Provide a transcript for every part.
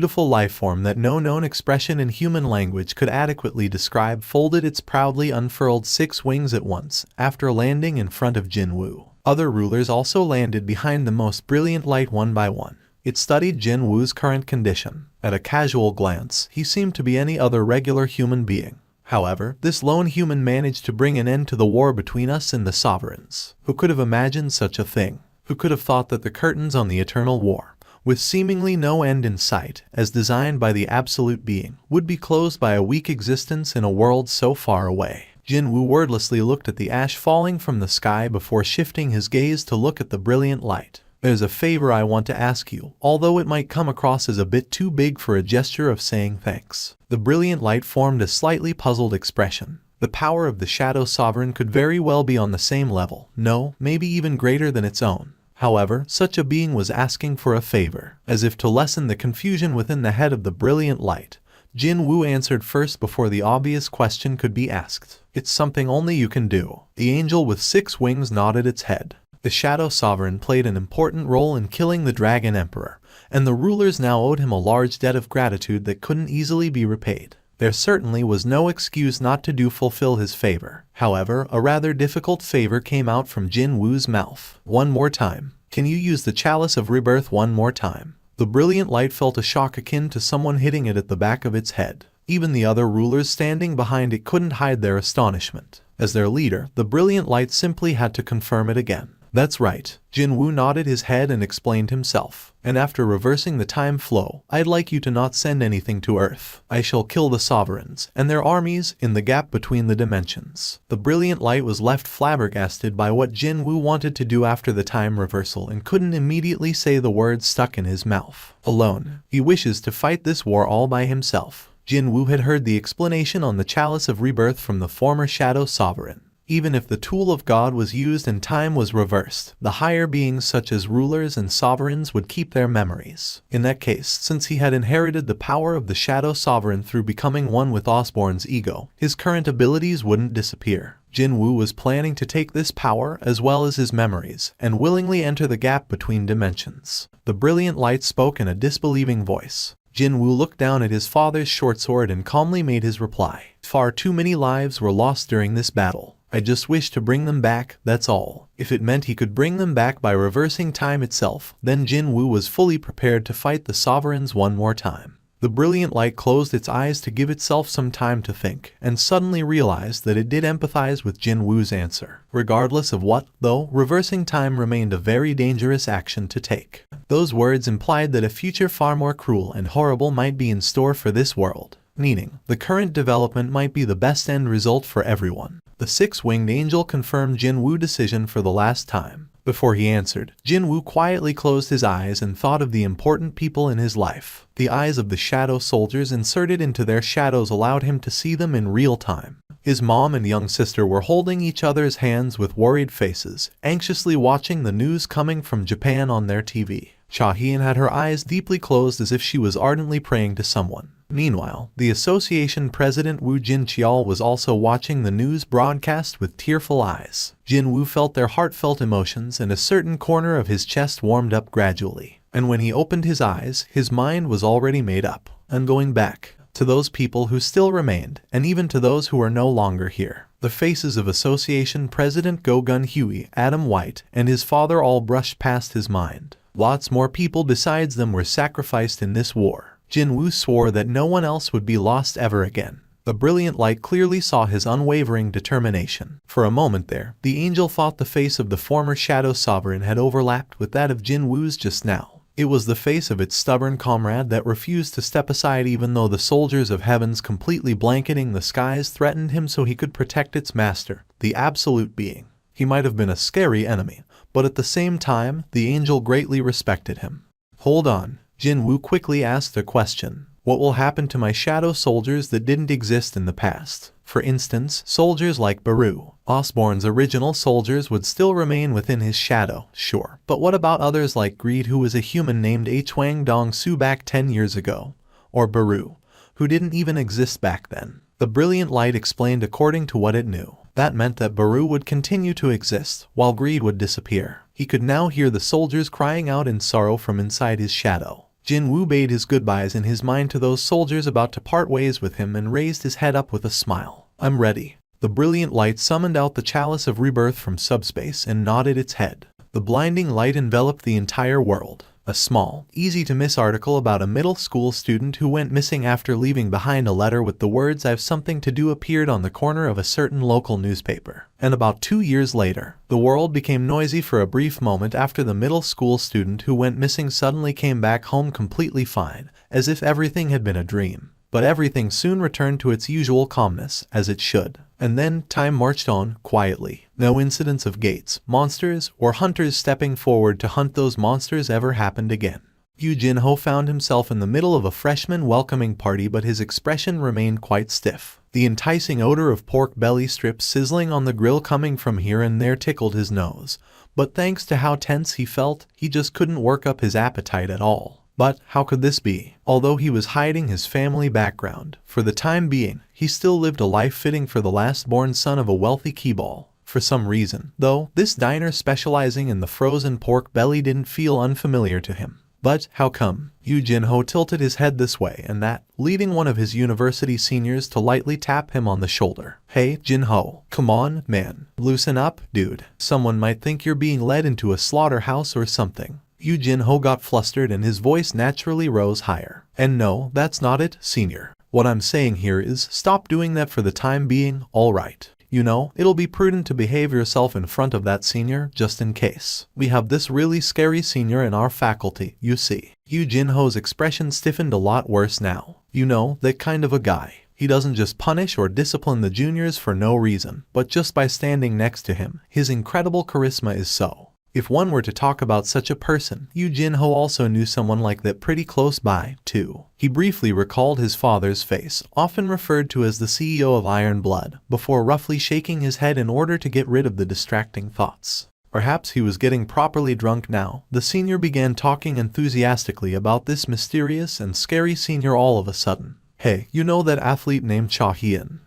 beautiful lifeform that no known expression in human language could adequately describe folded its proudly unfurled 6 wings at once after landing in front of Jinwoo. Other rulers also landed behind the most brilliant light one by one. It studied Jinwoo's current condition. At a casual glance, he seemed to be any other regular human being. However, this lone human managed to bring an end to the war between us and the sovereigns. Who could have imagined such a thing? Who could have thought that the curtains on the eternal war, with seemingly no end in sight, as designed by the absolute being, would be closed by a weak existence in a world so far away? Jinwoo wordlessly looked at the ash falling from the sky before shifting his gaze to look at the brilliant light. There's a favor I want to ask you, although it might come across as a bit too big for a gesture of saying thanks. The brilliant light formed a slightly puzzled expression. The power of the Shadow Sovereign could very well be on the same level, no, maybe even greater than its own. However, such a being was asking for a favor. As if to lessen the confusion within the head of the brilliant light, Jinwoo answered first before the obvious question could be asked. It's something only you can do. The angel with 6 wings nodded its head. The Shadow Sovereign played an important role in killing the Dragon Emperor, and the rulers now owed him a large debt of gratitude that couldn't easily be repaid. There certainly was no excuse not to fulfill his favor. However, a rather difficult favor came out from Jinwoo's mouth. One more time. Can you use the Chalice of Rebirth one more time? The brilliant light felt a shock akin to someone hitting it at the back of its head. Even the other rulers standing behind it couldn't hide their astonishment. As their leader, the brilliant light simply had to confirm it again. That's right. Jinwoo nodded his head and explained himself. And after reversing the time flow, I'd like you to not send anything to Earth. I shall kill the sovereigns and their armies in the gap between the dimensions. The brilliant light was left flabbergasted by what Jinwoo wanted to do after the time reversal and couldn't immediately say the words stuck in his mouth. Alone. He wishes to fight this war all by himself. Jinwoo had heard the explanation on the Chalice of Rebirth from the former Shadow Sovereign. Even if the tool of God was used and time was reversed, the higher beings such as rulers and sovereigns would keep their memories. In that case, since he had inherited the power of the Shadow Sovereign through becoming one with Osborne's ego, his current abilities wouldn't disappear. Jinwoo was planning to take this power as well as his memories and willingly enter the gap between dimensions. The brilliant light spoke in a disbelieving voice. Jinwoo looked down at his father's short sword and calmly made his reply. Far too many lives were lost during this battle. I just wish to bring them back, that's all. If it meant he could bring them back by reversing time itself, then Jinwoo was fully prepared to fight the sovereigns one more time. The brilliant light closed its eyes to give itself some time to think, and suddenly realized that it did empathize with Jinwoo's answer. Regardless of what, though, reversing time remained a very dangerous action to take. Those words implied that a future far more cruel and horrible might be in store for this world. Meaning, the current development might be the best end result for everyone. The 6-winged angel confirmed Jinwoo's decision for the last time. Before he answered, Jinwoo quietly closed his eyes and thought of the important people in his life. The eyes of the shadow soldiers inserted into their shadows allowed him to see them in real time. His mom and young sister were holding each other's hands with worried faces, anxiously watching the news coming from Japan on their TV. Cha-hyeon had her eyes deeply closed as if she was ardently praying to someone. Meanwhile, the association president Woo Jin-cheol was also watching the news broadcast with tearful eyes. Jinwoo felt their heartfelt emotions and a certain corner of his chest warmed up gradually. And when he opened his eyes, his mind was already made up. And going back to those people who still remained, and even to those who are no longer here. The faces of Association President Go Gun-hye, Adam White, and his father all brushed past his mind. Lots more people besides them were sacrificed in this war. Jinwoo swore that no one else would be lost ever again. The brilliant light clearly saw his unwavering determination. For a moment there, the angel thought the face of the former Shadow Sovereign had overlapped with that of Jinwoo's just now. It was the face of its stubborn comrade that refused to step aside even though the soldiers of heavens completely blanketing the skies threatened him so he could protect its master, the absolute being. He might have been a scary enemy, but at the same time, the angel greatly respected him. Hold on. Jinwoo quickly asked a question. What will happen to my shadow soldiers that didn't exist in the past? For instance, soldiers like Baru. Osborne's original soldiers would still remain within his shadow, sure. But what about others like Greed, who was a human named Hwang Dong-soo back 10 years ago? Or Baru, who didn't even exist back then? The brilliant light explained according to what it knew. That meant that Baru would continue to exist, while Greed would disappear. He could now hear the soldiers crying out in sorrow from inside his shadow. Jinwoo bade his goodbyes in his mind to those soldiers about to part ways with him and raised his head up with a smile. I'm ready. The brilliant light summoned out the chalice of rebirth from subspace and nodded its head. The blinding light enveloped the entire world. A small, easy-to-miss article about a middle school student who went missing after leaving behind a letter with the words "I've something to do" appeared on the corner of a certain local newspaper. And about 2 years later, the world became noisy for a brief moment after the middle school student who went missing suddenly came back home completely fine, as if everything had been a dream. But everything soon returned to its usual calmness, as it should. And then time marched on, quietly. No incidents of gates, monsters, or hunters stepping forward to hunt those monsters ever happened again. Jinwoo found himself in the middle of a freshman welcoming party, but his expression remained quite stiff. The enticing odor of pork belly strips sizzling on the grill coming from here and there tickled his nose. But thanks to how tense he felt, he just couldn't work up his appetite at all. But how could this be? Although he was hiding his family background, for the time being, he still lived a life fitting for the last-born son of a wealthy keyball. For some reason, though, this diner specializing in the frozen pork belly didn't feel unfamiliar to him. But how come? Jinwoo tilted his head this way and that, leading one of his university seniors to lightly tap him on the shoulder. Hey, Jinwoo, come on, man. Loosen up, dude. Someone might think you're being led into a slaughterhouse or something. Jinwoo got flustered and his voice naturally rose higher. And no, that's not it, senior. What I'm saying here is, stop doing that for the time being, alright? You know, it'll be prudent to behave yourself in front of that senior, just in case. We have this really scary senior in our faculty, you see. Jinwoo's expression stiffened a lot worse now. You know, that kind of a guy. He doesn't just punish or discipline the juniors for no reason, but just by standing next to him. His incredible charisma is so. If one were to talk about such a person, Jinwoo also knew someone like that pretty close by, too. He briefly recalled his father's face, often referred to as the CEO of Iron Blood, before roughly shaking his head in order to get rid of the distracting thoughts. Perhaps he was getting properly drunk now. The senior began talking enthusiastically about this mysterious and scary senior all of a sudden. Hey, you know that athlete named Cha Hyun?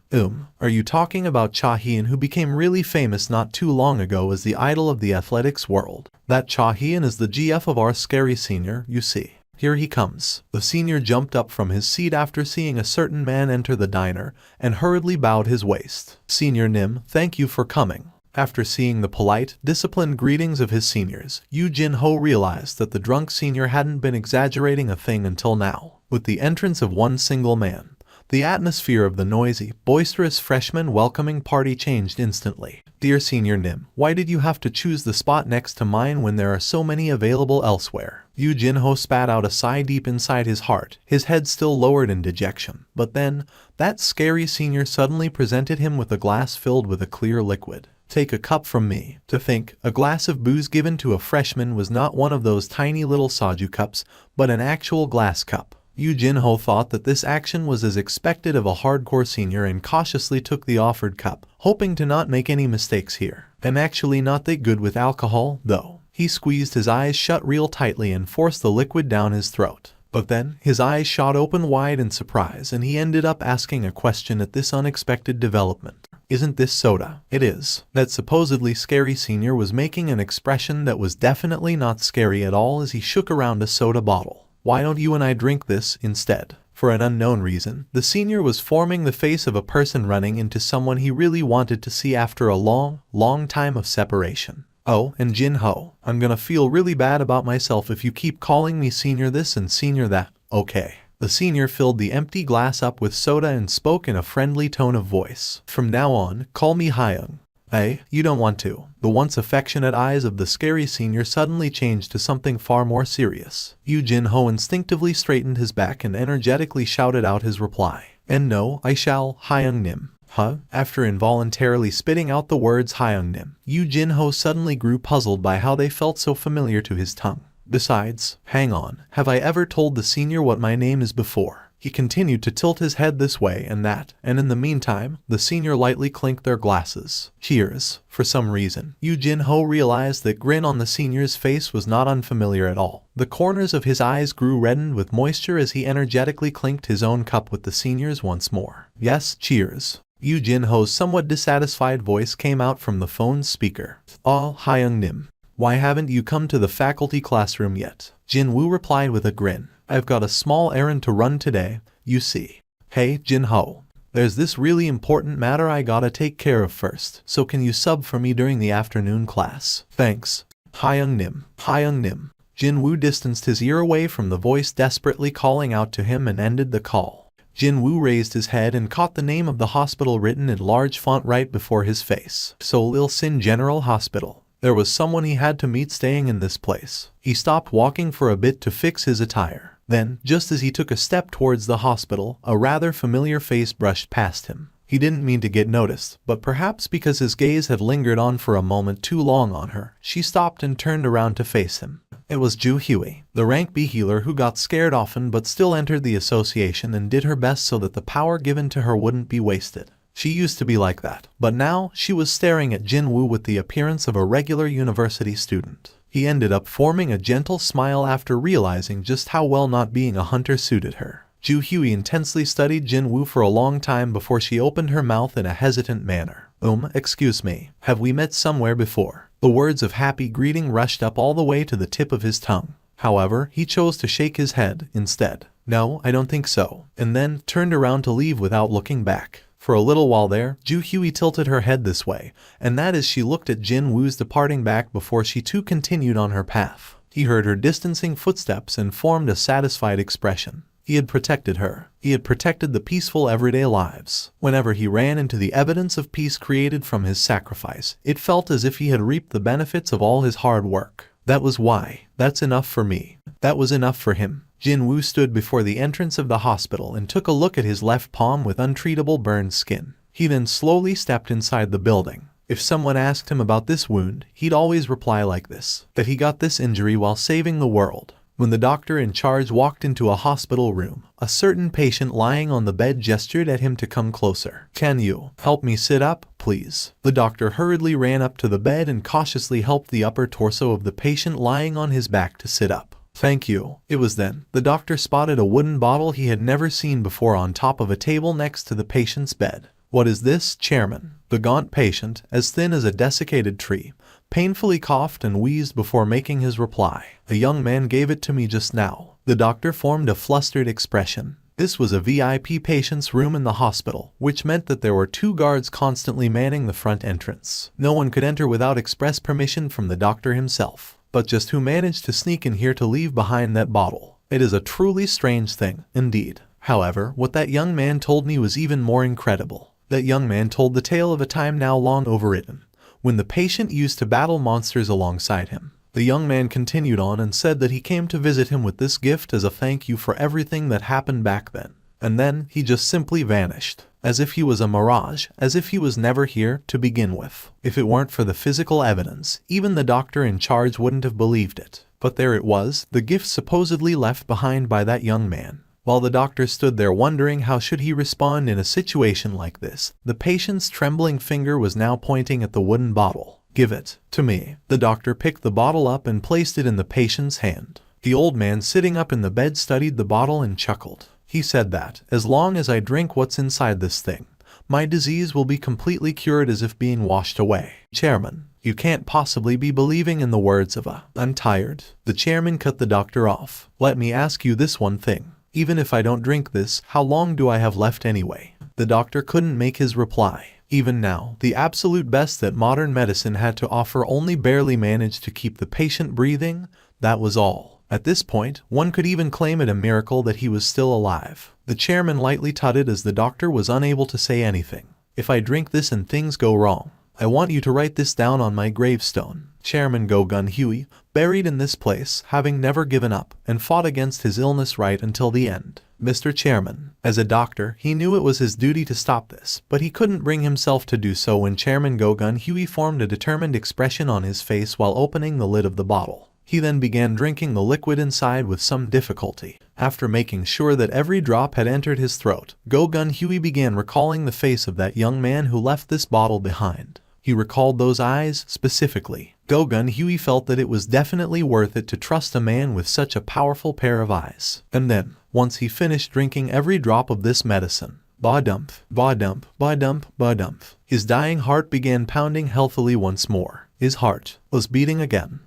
Are you talking about Cha Hyun, who became really famous not too long ago as the idol of the athletics world? That Cha Hyun is the GF of our scary senior, you see. Here he comes. The senior jumped up from his seat after seeing a certain man enter the diner and hurriedly bowed his waist. Senior Nim, thank you for coming. After seeing the polite, disciplined greetings of his seniors, Jinwoo realized that the drunk senior hadn't been exaggerating a thing until now. With the entrance of one single man, the atmosphere of the noisy, boisterous freshman welcoming party changed instantly. Dear Senior Nim, why did you have to choose the spot next to mine when there are so many available elsewhere? Jinwoo spat out a sigh deep inside his heart, his head still lowered in dejection. But then, that scary senior suddenly presented him with a glass filled with a clear liquid. Take a cup from me. To think, a glass of booze given to a freshman was not one of those tiny little soju cups, but an actual glass cup. Jinwoo thought that this action was as expected of a hardcore senior and cautiously took the offered cup, hoping to not make any mistakes here. I'm actually not that good with alcohol, though. He squeezed his eyes shut real tightly and forced the liquid down his throat. But then, his eyes shot open wide in surprise and he ended up asking a question at this unexpected development. Isn't this soda? It is. That supposedly scary senior was making an expression that was definitely not scary at all as he shook around a soda bottle. Why don't you and I drink this instead? For an unknown reason, the senior was forming the face of a person running into someone he really wanted to see after a long, long time of separation. Oh, and Jinwoo, I'm gonna feel really bad about myself if you keep calling me senior this and senior that. Okay. The senior filled the empty glass up with soda and spoke in a friendly tone of voice. From now on, call me Hyung. Hey, you don't want to. The once affectionate eyes of the scary senior suddenly changed to something far more serious. Jinwoo instinctively straightened his back and energetically shouted out his reply. And no, I shall, Hyung Nim. Huh? After involuntarily spitting out the words Hyung Nim, Jinwoo suddenly grew puzzled by how they felt so familiar to his tongue. Besides, hang on, have I ever told the senior what my name is before? He continued to tilt his head this way and that, and in the meantime, the senior lightly clinked their glasses. Cheers. For some reason, Jinwoo realized that grin on the senior's face was not unfamiliar at all. The corners of his eyes grew reddened with moisture as he energetically clinked his own cup with the senior's once more. Yes, cheers. Jinwoo's somewhat dissatisfied voice came out from the phone's speaker. Oh, Hyung Nim. Why haven't you come to the faculty classroom yet? Jinwoo replied with a grin. I've got a small errand to run today, you see. Hey, Jinho. There's this really important matter I gotta take care of first, so can you sub for me during the afternoon class? Thanks. Hyung-nim. Hyung-nim. Jinwoo distanced his ear away from the voice desperately calling out to him and ended the call. Jinwoo raised his head and caught the name of the hospital written in large font right before his face. Seoul Il-sin General Hospital. There was someone he had to meet staying in this place. He stopped walking for a bit to fix his attire. Then, just as he took a step towards the hospital, a rather familiar face brushed past him. He didn't mean to get noticed, but perhaps because his gaze had lingered on for a moment too long on her, she stopped and turned around to face him. It was Ju Huey, the rank B healer who got scared often but still entered the association and did her best so that the power given to her wouldn't be wasted. She used to be like that, but now she was staring at Jinwoo with the appearance of a regular university student. He ended up forming a gentle smile after realizing just how well not being a hunter suited her. Ju Huey intensely studied Jinwoo for a long time before she opened her mouth in a hesitant manner. Excuse me, have we met somewhere before? The words of happy greeting rushed up all the way to the tip of his tongue. However, he chose to shake his head instead. No, I don't think so. And then turned around to leave without looking back. For a little while there, Ju Huey tilted her head this way, and that as she looked at Jinwoo's departing back before she too continued on her path. He heard her distancing footsteps and formed a satisfied expression. He had protected her. He had protected the peaceful everyday lives. Whenever he ran into the evidence of peace created from his sacrifice, it felt as if he had reaped the benefits of all his hard work. That was why. That's enough for me. That was enough for him. Jinwoo stood before the entrance of the hospital and took a look at his left palm with untreatable burned skin. He then slowly stepped inside the building. If someone asked him about this wound, he'd always reply like this, that he got this injury while saving the world. When the doctor in charge walked into a hospital room, a certain patient lying on the bed gestured at him to come closer. Can you help me sit up, please? The doctor hurriedly ran up to the bed and cautiously helped the upper torso of the patient lying on his back to sit up. Thank you. It was then the doctor spotted a wooden bottle he had never seen before on top of a table next to the patient's bed. What is this, Chairman? The gaunt patient, as thin as a desiccated tree, painfully coughed and wheezed before making his reply. The young man gave it to me just now. The doctor formed a flustered expression. This was a VIP patient's room in the hospital, which meant that there were 2 guards constantly manning the front entrance. No one could enter without express permission from the doctor himself. But just who managed to sneak in here to leave behind that bottle? It is a truly strange thing, indeed. However, what that young man told me was even more incredible. That young man told the tale of a time now long overwritten, when the patient used to battle monsters alongside him. The young man continued on and said that he came to visit him with this gift as a thank you for everything that happened back then. And then he just simply vanished. As if he was a mirage, as if he was never here to begin with. If it weren't for the physical evidence, even the doctor in charge wouldn't have believed it. But there it was, the gift supposedly left behind by that young man. While the doctor stood there wondering how should he respond in a situation like this, the patient's trembling finger was now pointing at the wooden bottle. Give it to me. The doctor picked the bottle up and placed it in the patient's hand. The old man sitting up in the bed studied the bottle and chuckled. He said that, as long as I drink what's inside this thing, my disease will be completely cured as if being washed away. Chairman, you can't possibly be believing in the words of a... I'm tired. The chairman cut the doctor off. Let me ask you this one thing. Even if I don't drink this, how long do I have left anyway? The doctor couldn't make his reply. Even now, the absolute best that modern medicine had to offer only barely managed to keep the patient breathing. That was all. At this point, one could even claim it a miracle that he was still alive. The chairman lightly tutted as the doctor was unable to say anything. If I drink this and things go wrong, I want you to write this down on my gravestone. Chairman Go-Gun Huey, buried in this place, having never given up, and fought against his illness right until the end. Mr. Chairman, as a doctor, he knew it was his duty to stop this, but he couldn't bring himself to do so when Chairman Go-Gun Huey formed a determined expression on his face while opening the lid of the bottle. He then began drinking the liquid inside with some difficulty. After making sure that every drop had entered his throat, Go-Gun Huey began recalling the face of that young man who left this bottle behind. He recalled those eyes specifically. Go-Gun Huey felt that it was definitely worth it to trust a man with such a powerful pair of eyes. And then, once he finished drinking every drop of this medicine, ba-dump, ba-dump, ba-dump, ba-dump, his dying heart began pounding healthily once more. His heart was beating again.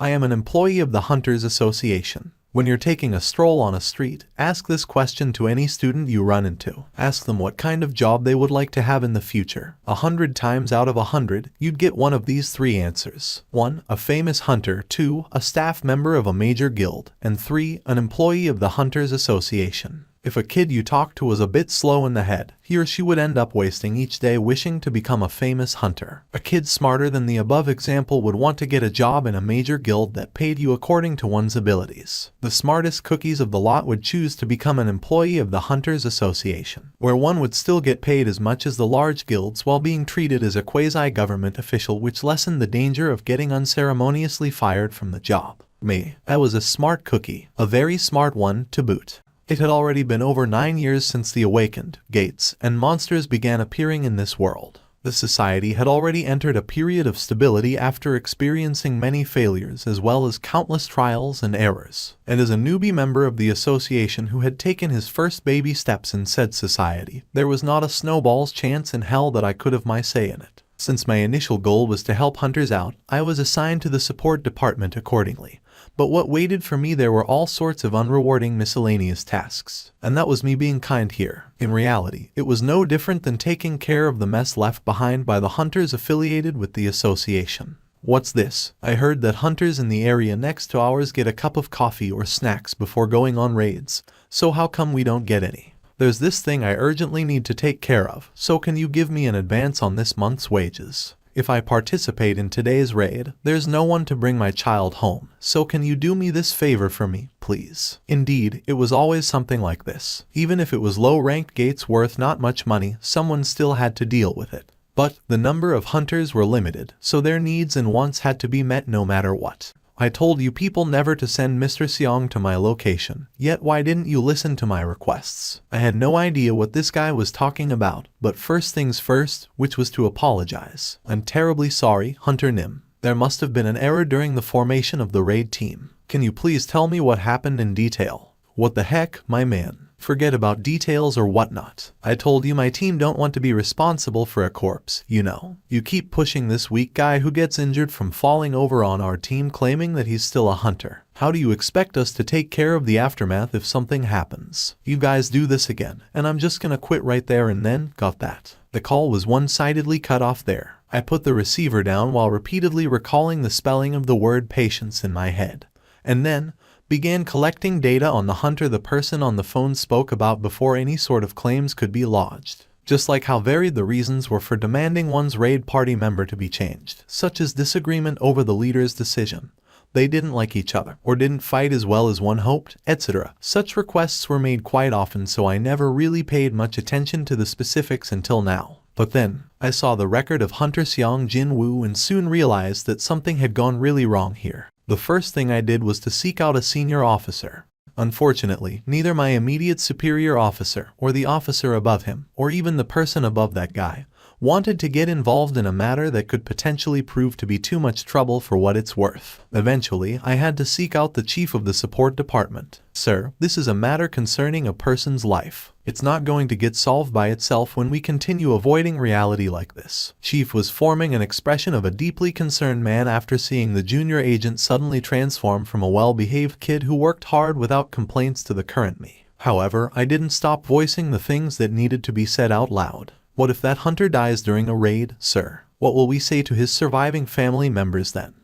I am an employee of the Hunters Association. When you're taking a stroll on a street, ask this question to any student you run into. Ask them what kind of job they would like to have in the future. 100 times out of 100, you'd get one of these three answers. 1. A famous hunter. 2. A staff member of a major guild. And 3. An employee of the Hunters Association. If a kid you talked to was a bit slow in the head, he or she would end up wasting each day wishing to become a famous hunter. A kid smarter than the above example would want to get a job in a major guild that paid you according to one's abilities. The smartest cookies of the lot would choose to become an employee of the Hunters Association, where one would still get paid as much as the large guilds while being treated as a quasi-government official, which lessened the danger of getting unceremoniously fired from the job. Me, I was a smart cookie, a very smart one to boot. It had already been over 9 years since the awakened gates and monsters began appearing in this world. The society had already entered a period of stability after experiencing many failures as well as countless trials and errors. And as a newbie member of the association who had taken his first baby steps in said society, there was not a snowball's chance in hell that I could have my say in it. Since my initial goal was to help hunters out, I was assigned to the support department accordingly. But what waited for me there were all sorts of unrewarding miscellaneous tasks. And that was me being kind here. In reality, it was no different than taking care of the mess left behind by the hunters affiliated with the association. What's this? I heard that hunters in the area next to ours get a cup of coffee or snacks before going on raids. So how come we don't get any? There's this thing I urgently need to take care of, so can you give me an advance on this month's wages? If I participate in today's raid, there's no one to bring my child home, so can you do me this favor for me, please? Indeed, it was always something like this. Even if it was low-ranked gates worth not much money, someone still had to deal with it. But the number of hunters were limited, so their needs and wants had to be met no matter what. I told you people never to send Mr. Seong to my location, yet why didn't you listen to my requests? I had no idea what this guy was talking about, but first things first, which was to apologize. I'm terribly sorry, Hunter Nim. There must have been an error during the formation of the raid team. Can you please tell me what happened in detail? What the heck, my man? Forget about details or whatnot. I told you my team don't want to be responsible for a corpse, you know. You keep pushing this weak guy who gets injured from falling over on our team claiming that he's still a hunter. How do you expect us to take care of the aftermath if something happens? You guys do this again, and I'm just gonna quit right there and then, got that. The call was one-sidedly cut off there. I put the receiver down while repeatedly recalling the spelling of the word patience in my head. And then, began collecting data on the hunter the person on the phone spoke about before any sort of claims could be lodged. Just like how varied the reasons were for demanding one's raid party member to be changed, such as disagreement over the leader's decision, they didn't like each other, or didn't fight as well as one hoped, etc. Such requests were made quite often, so I never really paid much attention to the specifics until now. But then, I saw the record of Hunter Seong Jinwoo and soon realized that something had gone really wrong here. The first thing I did was to seek out a senior officer. Unfortunately, neither my immediate superior officer, or the officer above him, or even the person above that guy, wanted to get involved in a matter that could potentially prove to be too much trouble for what it's worth. Eventually, I had to seek out the chief of the support department. Sir, this is a matter concerning a person's life. It's not going to get solved by itself when we continue avoiding reality like this. Chief was forming an expression of a deeply concerned man after seeing the junior agent suddenly transform from a well-behaved kid who worked hard without complaints to the current me. However, I didn't stop voicing the things that needed to be said out loud. What if that hunter dies during a raid, sir? What will we say to his surviving family members then?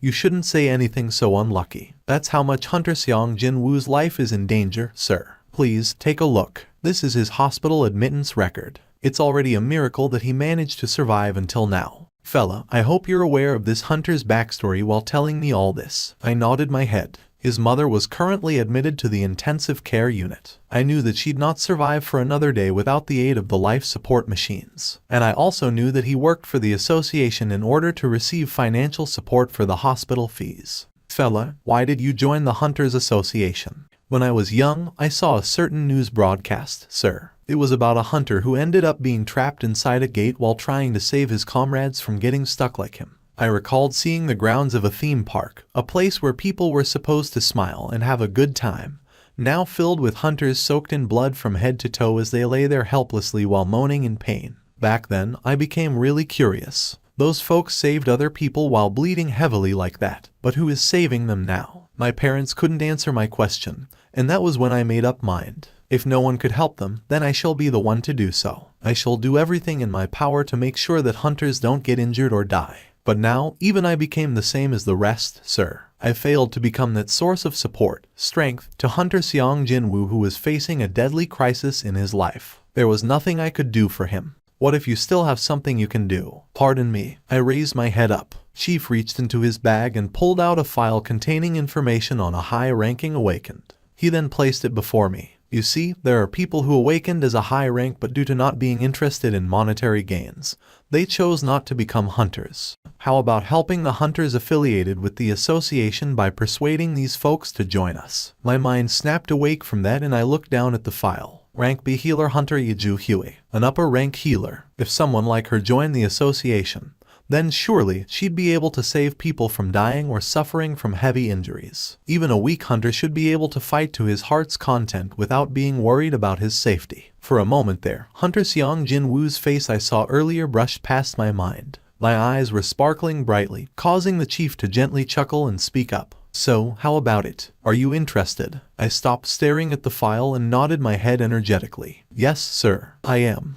You shouldn't say anything so unlucky. That's how much Hunter Seong Jinwoo's life is in danger, sir. Please, take a look. This is his hospital admittance record. It's already a miracle that he managed to survive until now. Fella, I hope you're aware of this hunter's backstory while telling me all this. I nodded my head. His mother was currently admitted to the intensive care unit. I knew that she'd not survive for another day without the aid of the life support machines. And I also knew that he worked for the association in order to receive financial support for the hospital fees. Fella, why did you join the Hunters Association? When I was young, I saw a certain news broadcast, sir. It was about a hunter who ended up being trapped inside a gate while trying to save his comrades from getting stuck like him. I recalled seeing the grounds of a theme park, a place where people were supposed to smile and have a good time, now filled with hunters soaked in blood from head to toe as they lay there helplessly while moaning in pain. Back then, I became really curious. Those folks saved other people while bleeding heavily like that, but who is saving them now? My parents couldn't answer my question, and that was when I made up mind. If no one could help them, then I shall be the one to do so. I shall do everything in my power to make sure that hunters don't get injured or die. But now, even I became the same as the rest, sir. I failed to become that source of support, strength, to Hunter Seong Jinwoo, who was facing a deadly crisis in his life. There was nothing I could do for him. What if you still have something you can do? Pardon me. I raised my head up. Chief reached into his bag and pulled out a file containing information on a high-ranking awakened. He then placed it before me. You see, there are people who awakened as a high rank, but due to not being interested in monetary gains, they chose not to become hunters. How about helping the hunters affiliated with the association by persuading these folks to join us? My mind snapped awake from that and I looked down at the file. Rank B healer Hunter Yeju Huey, an upper rank healer. If someone like her joined the association, then surely she'd be able to save people from dying or suffering from heavy injuries. Even a weak hunter should be able to fight to his heart's content without being worried about his safety. For a moment there, Hunter Seong Jinwoo's face I saw earlier brushed past my mind. My eyes were sparkling brightly, causing the chief to gently chuckle and speak up. So, how about it? Are you interested? I stopped staring at the file and nodded my head energetically. Yes, sir, I am.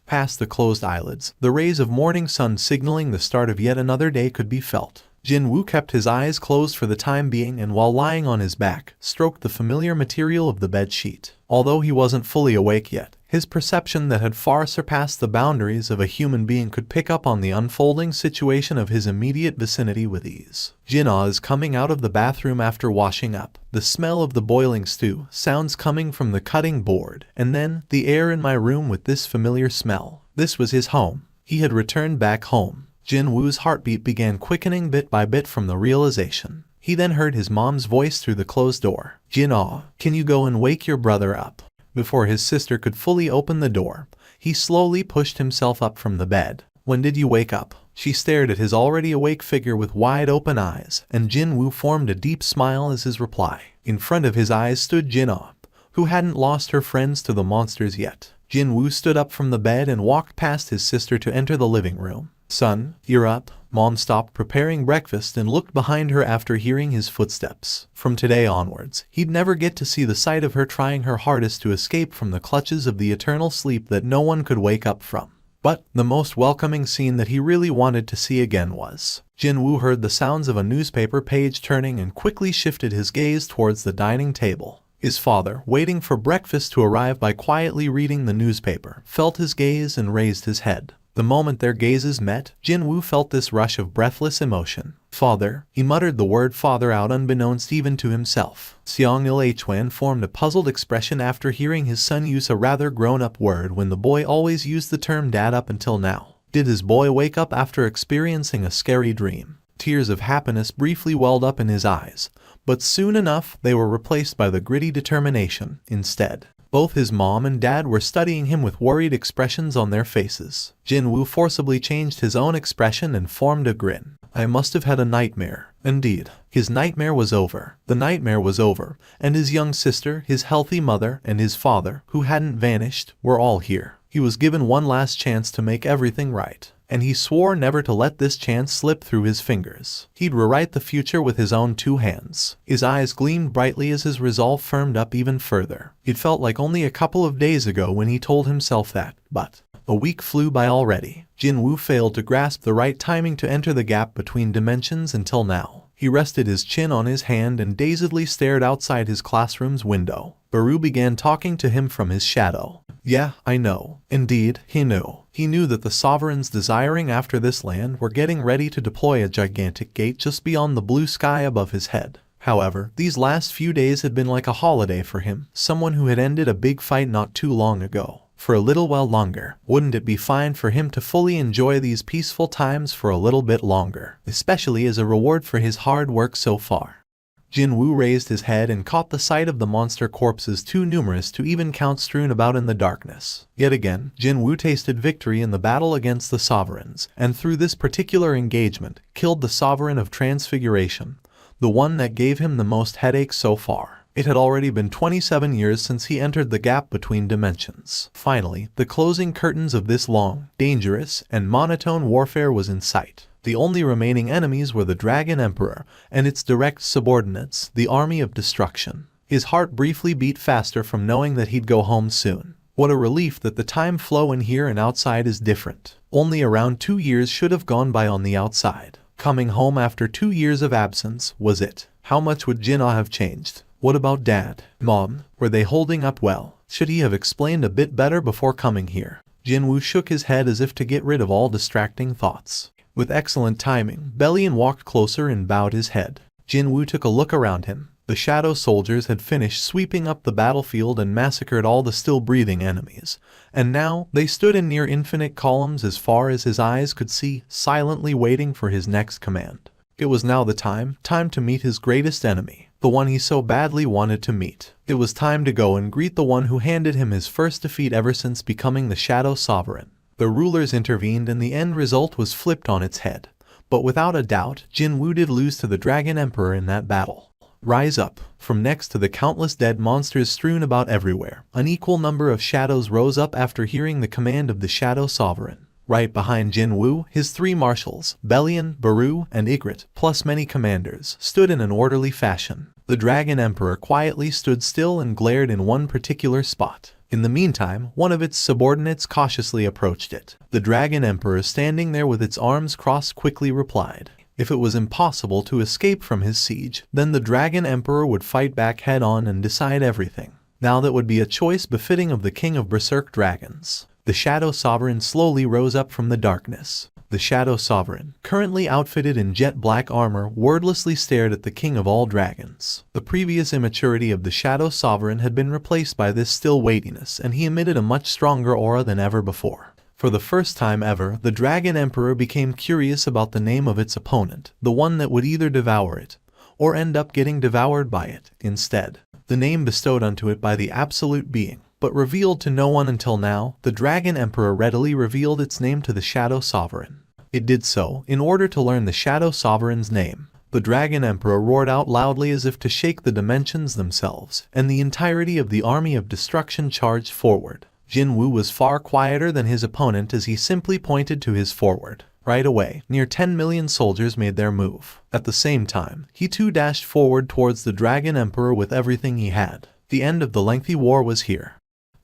Past the closed eyelids, the rays of morning sun signaling the start of yet another day could be felt. Jinwoo kept his eyes closed for the time being and while lying on his back, stroked the familiar material of the bed sheet. Although he wasn't fully awake yet, his perception that had far surpassed the boundaries of a human being could pick up on the unfolding situation of his immediate vicinity with ease. Jinwoo is coming out of the bathroom after washing up. The smell of the boiling stew, sounds coming from the cutting board, and then the air in my room with this familiar smell. This was his home. He had returned back home. Jinwoo's heartbeat began quickening bit by bit from the realization. He then heard his mom's voice through the closed door. Jinwoo, can you go and wake your brother up? Before his sister could fully open the door, he slowly pushed himself up from the bed. When did you wake up? She stared at his already awake figure with wide open eyes, and Jinwoo formed a deep smile as his reply. In front of his eyes stood Jinwoo, who hadn't lost her friends to the monsters yet. Jinwoo stood up from the bed and walked past his sister to enter the living room. Son, you're up. Mom stopped preparing breakfast and looked behind her after hearing his footsteps. From today onwards, he'd never get to see the sight of her trying her hardest to escape from the clutches of the eternal sleep that no one could wake up from. But the most welcoming scene that he really wanted to see again was. Jinwoo heard the sounds of a newspaper page turning and quickly shifted his gaze towards the dining table. His father, waiting for breakfast to arrive by quietly reading the newspaper, felt his gaze and raised his head. The moment their gazes met, Jinwoo felt this rush of breathless emotion. Father, he muttered the word father out unbeknownst even to himself. Seong Il-hwan formed a puzzled expression after hearing his son use a rather grown-up word when the boy always used the term dad up until now. Did his boy wake up after experiencing a scary dream? Tears of happiness briefly welled up in his eyes, but soon enough they were replaced by the gritty determination instead. Both his mom and dad were studying him with worried expressions on their faces. Jinwoo forcibly changed his own expression and formed a grin. I must have had a nightmare. Indeed, his nightmare was over. The nightmare was over, and his young sister, his healthy mother, and his father, who hadn't vanished, were all here. He was given one last chance to make everything right, and he swore never to let this chance slip through his fingers. He'd rewrite the future with his own two hands. His eyes gleamed brightly as his resolve firmed up even further. It felt like only a couple of days ago when he told himself that, but a week flew by already. Jinwoo failed to grasp the right timing to enter the gap between dimensions until now. He rested his chin on his hand and dazedly stared outside his classroom's window. Baru began talking to him from his shadow. Yeah, I know. Indeed, he knew. He knew that the sovereigns desiring after this land were getting ready to deploy a gigantic gate just beyond the blue sky above his head. However, these last few days had been like a holiday for him, someone who had ended a big fight not too long ago. For a little while longer, wouldn't it be fine for him to fully enjoy these peaceful times for a little bit longer, especially as a reward for his hard work so far? Jinwoo raised his head and caught the sight of the monster corpses too numerous to even count strewn about in the darkness. Yet again, Jinwoo tasted victory in the battle against the sovereigns, and through this particular engagement, killed the sovereign of transfiguration, the one that gave him the most headaches so far. It had already been 27 years since he entered the gap between dimensions. Finally, the closing curtains of this long, dangerous, and monotone warfare was in sight. The only remaining enemies were the Dragon Emperor and its direct subordinates, the Army of Destruction. His heart briefly beat faster from knowing that he'd go home soon. What a relief that the time flow in here and outside is different. Only around 2 years should have gone by on the outside. Coming home after 2 years of absence was it. How much would Jinwoo have changed? What about Dad? Mom? Were they holding up well? Should he have explained a bit better before coming here? Jinwoo shook his head as if to get rid of all distracting thoughts. With excellent timing, Bellion walked closer and bowed his head. Jinwoo took a look around him. The shadow soldiers had finished sweeping up the battlefield and massacred all the still-breathing enemies, and now they stood in near infinite columns as far as his eyes could see, silently waiting for his next command. It was now the time to meet his greatest enemy, the one he so badly wanted to meet. It was time to go and greet the one who handed him his first defeat ever since becoming the Shadow Sovereign. The rulers intervened and the end result was flipped on its head. But without a doubt, Jinwoo did lose to the Dragon Emperor in that battle. Rise up. From next to the countless dead monsters strewn about everywhere, an equal number of shadows rose up after hearing the command of the Shadow Sovereign. Right behind Jinwoo, his 3 marshals, Bellion, Baru, and Ygritte, plus many commanders, stood in an orderly fashion. The Dragon Emperor quietly stood still and glared in one particular spot. In the meantime, one of its subordinates cautiously approached it. The Dragon Emperor, standing there with its arms crossed, quickly replied. If it was impossible to escape from his siege, then the Dragon Emperor would fight back head-on and decide everything. Now that would be a choice befitting of the King of Berserk Dragons. The Shadow Sovereign slowly rose up from the darkness. The Shadow Sovereign, currently outfitted in jet black armor, wordlessly stared at the King of all Dragons. The previous immaturity of the Shadow Sovereign had been replaced by this still weightiness, and he emitted a much stronger aura than ever before. For the first time ever, the Dragon Emperor became curious about the name of its opponent, the one that would either devour it, or end up getting devoured by it, instead. The name bestowed unto it by the Absolute Being, but revealed to no one until now, the Dragon Emperor readily revealed its name to the Shadow Sovereign. It did so in order to learn the Shadow Sovereign's name. The Dragon Emperor roared out loudly as if to shake the dimensions themselves, and the entirety of the Army of Destruction charged forward. Jinwoo was far quieter than his opponent as he simply pointed to his forward. Right away, near 10 million soldiers made their move. At the same time, he too dashed forward towards the Dragon Emperor with everything he had. The end of the lengthy war was here.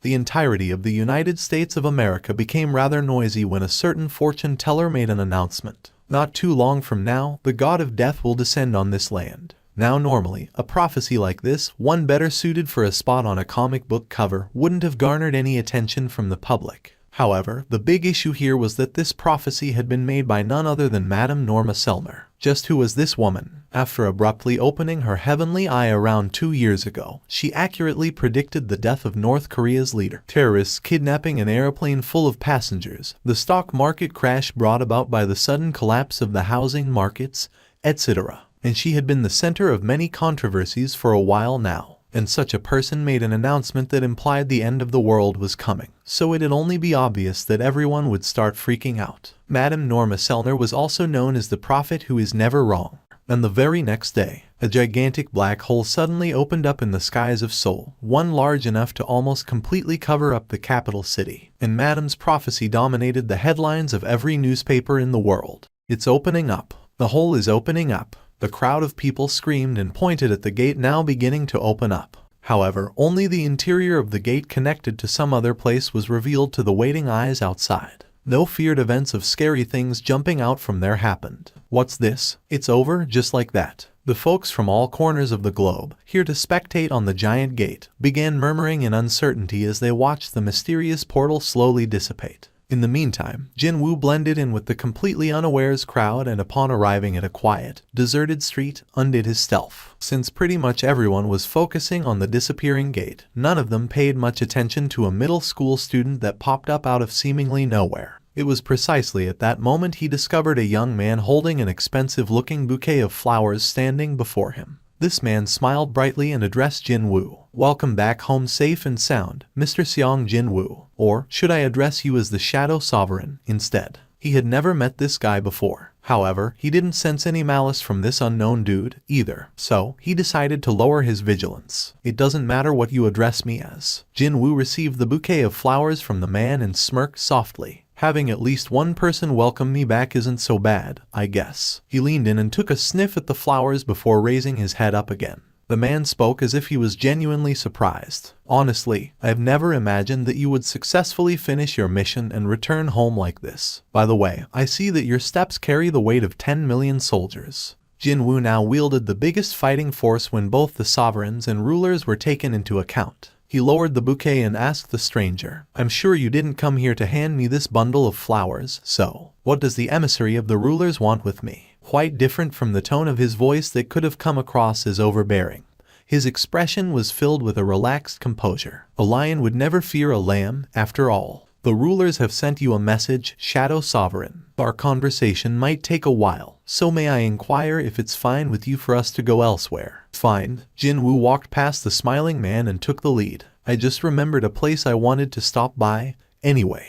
The entirety of the United States of America became rather noisy when a certain fortune teller made an announcement. Not too long from now, the god of death will descend on this land. Now normally, a prophecy like this, one better suited for a spot on a comic book cover, wouldn't have garnered any attention from the public. However, the big issue here was that this prophecy had been made by none other than Madame Norma Selmer. Just who was this woman? After abruptly opening her heavenly eye around 2 years ago, she accurately predicted the death of North Korea's leader, terrorists kidnapping an airplane full of passengers, the stock market crash brought about by the sudden collapse of the housing markets, etc. And she had been the center of many controversies for a while now. And such a person made an announcement that implied the end of the world was coming. So it'd only be obvious that everyone would start freaking out. Madame Norma Selmer was also known as the prophet who is never wrong. And the very next day, a gigantic black hole suddenly opened up in the skies of Seoul, one large enough to almost completely cover up the capital city. And Madame's prophecy dominated the headlines of every newspaper in the world. It's opening up. The hole is opening up. The crowd of people screamed and pointed at the gate now beginning to open up. However, only the interior of the gate connected to some other place was revealed to the waiting eyes outside. No feared events of scary things jumping out from there happened. What's this? It's over just like that. The folks from all corners of the globe, here to spectate on the giant gate, began murmuring in uncertainty as they watched the mysterious portal slowly dissipate. In the meantime, Jinwoo blended in with the completely unawares crowd and upon arriving at a quiet, deserted street, undid his stealth. Since pretty much everyone was focusing on the disappearing gate, none of them paid much attention to a middle school student that popped up out of seemingly nowhere. It was precisely at that moment he discovered a young man holding an expensive-looking bouquet of flowers standing before him. This man smiled brightly and addressed Jinwoo. Welcome back home safe and sound, Mr. Seong Jinwoo. Or should I address you as the Shadow Sovereign instead? He had never met this guy before. However, he didn't sense any malice from this unknown dude either, so he decided to lower his vigilance. It doesn't matter what you address me as. Jinwoo received the bouquet of flowers from the man and smirked softly. Having at least one person welcome me back isn't so bad, I guess. He leaned in and took a sniff at the flowers before raising his head up again. The man spoke as if he was genuinely surprised. Honestly, I have never imagined that you would successfully finish your mission and return home like this. By the way, I see that your steps carry the weight of 10 million soldiers. Jinwoo now wielded the biggest fighting force when both the sovereigns and rulers were taken into account. He lowered the bouquet and asked the stranger, "I'm sure you didn't come here to hand me this bundle of flowers, so what does the emissary of the rulers want with me?" Quite different from the tone of his voice that could have come across as overbearing. His expression was filled with a relaxed composure. A lion would never fear a lamb, after all. The rulers have sent you a message, Shadow Sovereign. Our conversation might take a while, so may I inquire if it's fine with you for us to go elsewhere? Fine. Jinwoo walked past the smiling man and took the lead. I just remembered a place I wanted to stop by, anyway.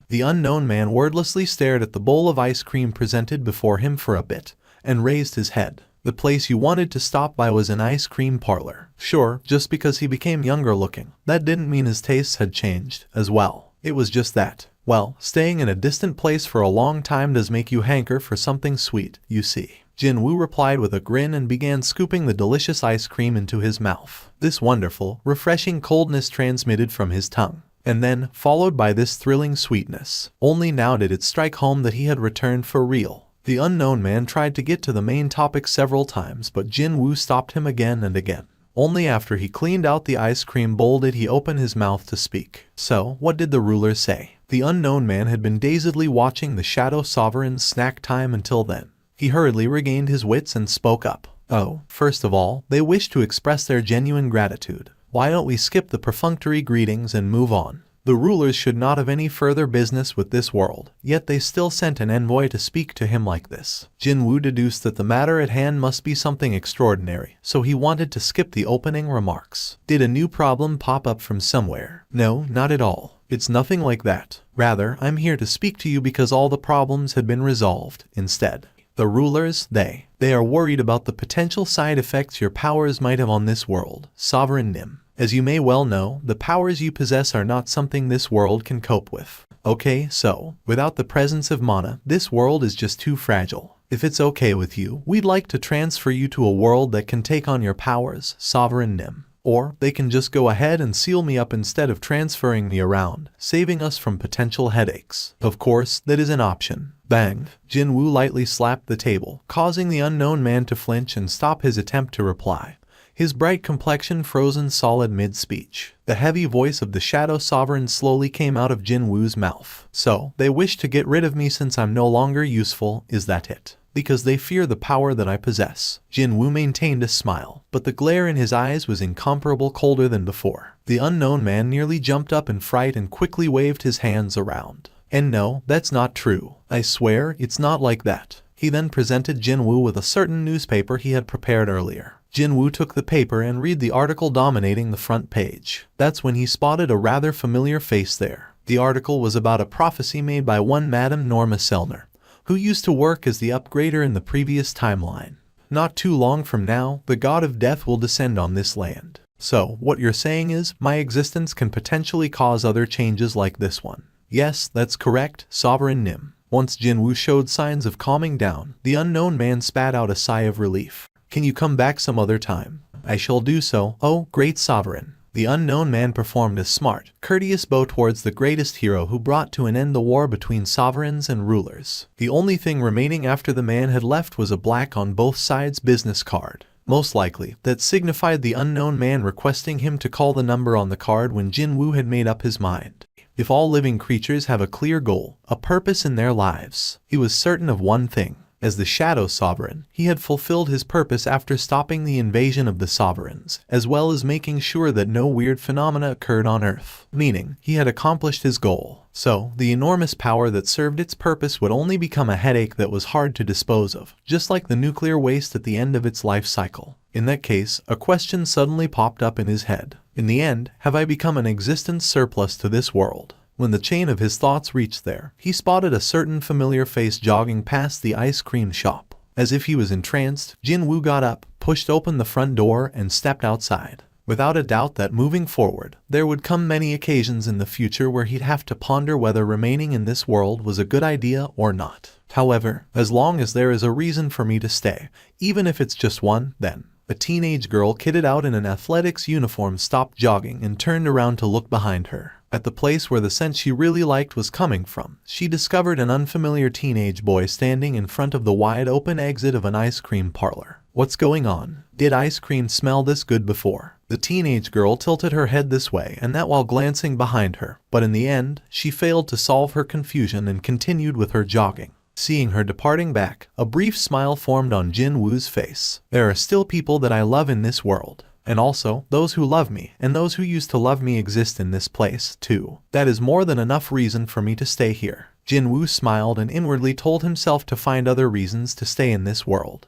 The unknown man wordlessly stared at the bowl of ice cream presented before him for a bit, and raised his head. The place you wanted to stop by was an ice cream parlor. Sure, just because he became younger looking, that didn't mean his tastes had changed, as well. It was just that, well, staying in a distant place for a long time does make you hanker for something sweet, you see. Jinwoo replied with a grin and began scooping the delicious ice cream into his mouth. This wonderful, refreshing coldness transmitted from his tongue, and then, followed by this thrilling sweetness. Only now did it strike home that he had returned for real. The unknown man tried to get to the main topic several times, but Jinwoo stopped him again and again. Only after he cleaned out the ice cream bowl did he open his mouth to speak. So, what did the ruler say? The unknown man had been dazedly watching the Shadow Sovereign's snack time until then. He hurriedly regained his wits and spoke up. Oh, first of all, they wish to express their genuine gratitude. Why don't we skip the perfunctory greetings and move on? The rulers should not have any further business with this world, yet they still sent an envoy to speak to him like this. Jinwoo deduced that the matter at hand must be something extraordinary, so he wanted to skip the opening remarks. Did a new problem pop up from somewhere? No, not at all. It's nothing like that. Rather, I'm here to speak to you because all the problems had been resolved, instead. The rulers, they are worried about the potential side effects your powers might have on this world, Sovereign Nim. As you may well know, the powers you possess are not something this world can cope with. Okay, so, without the presence of mana, this world is just too fragile. If it's okay with you, we'd like to transfer you to a world that can take on your powers, Sovereign Nim. Or, they can just go ahead and seal me up instead of transferring me around, saving us from potential headaches. Of course, that is an option. Bang! Jinwoo lightly slapped the table, causing the unknown man to flinch and stop his attempt to reply. His bright complexion frozen solid mid-speech. The heavy voice of the Shadow Sovereign slowly came out of Jinwoo's mouth. So, they wish to get rid of me since I'm no longer useful, is that it? Because they fear the power that I possess. Jinwoo maintained a smile, but the glare in his eyes was incomparably colder than before. The unknown man nearly jumped up in fright and quickly waved his hands around. And no, that's not true. I swear, it's not like that. He then presented Jinwoo with a certain newspaper he had prepared earlier. Jinwoo took the paper and read the article dominating the front page. That's when he spotted a rather familiar face there. The article was about a prophecy made by one Madame Norma Selner, who used to work as the upgrader in the previous timeline. Not too long from now, the god of death will descend on this land. So, what you're saying is, my existence can potentially cause other changes like this one. Yes, that's correct, Sovereign Nim. Once Jinwoo showed signs of calming down, the unknown man spat out a sigh of relief. Can you come back some other time? I shall do so, oh, great sovereign. The unknown man performed a smart, courteous bow towards the greatest hero who brought to an end the war between sovereigns and rulers. The only thing remaining after the man had left was a black on both sides business card. Most likely, that signified the unknown man requesting him to call the number on the card when Jinwoo had made up his mind. If all living creatures have a clear goal, a purpose in their lives, he was certain of one thing. As the Shadow Sovereign, he had fulfilled his purpose after stopping the invasion of the sovereigns, as well as making sure that no weird phenomena occurred on Earth. Meaning, he had accomplished his goal. So, the enormous power that served its purpose would only become a headache that was hard to dispose of, just like the nuclear waste at the end of its life cycle. In that case, a question suddenly popped up in his head. In the end, have I become an existence surplus to this world? When the chain of his thoughts reached there, he spotted a certain familiar face jogging past the ice cream shop. As if he was entranced, Jinwoo got up, pushed open the front door, and stepped outside. Without a doubt that moving forward, there would come many occasions in the future where he'd have to ponder whether remaining in this world was a good idea or not. However, as long as there is a reason for me to stay, even if it's just one, then. A teenage girl kitted out in an athletics uniform stopped jogging and turned around to look behind her. At the place where the scent she really liked was coming from, she discovered an unfamiliar teenage boy standing in front of the wide-open exit of an ice cream parlor. What's going on? Did ice cream smell this good before? The teenage girl tilted her head this way and that while glancing behind her, but in the end, she failed to solve her confusion and continued with her jogging. Seeing her departing back, a brief smile formed on Jinwoo's face. There are still people that I love in this world. And also, those who love me and those who used to love me exist in this place, too. That is more than enough reason for me to stay here. Jinwoo smiled and inwardly told himself to find other reasons to stay in this world.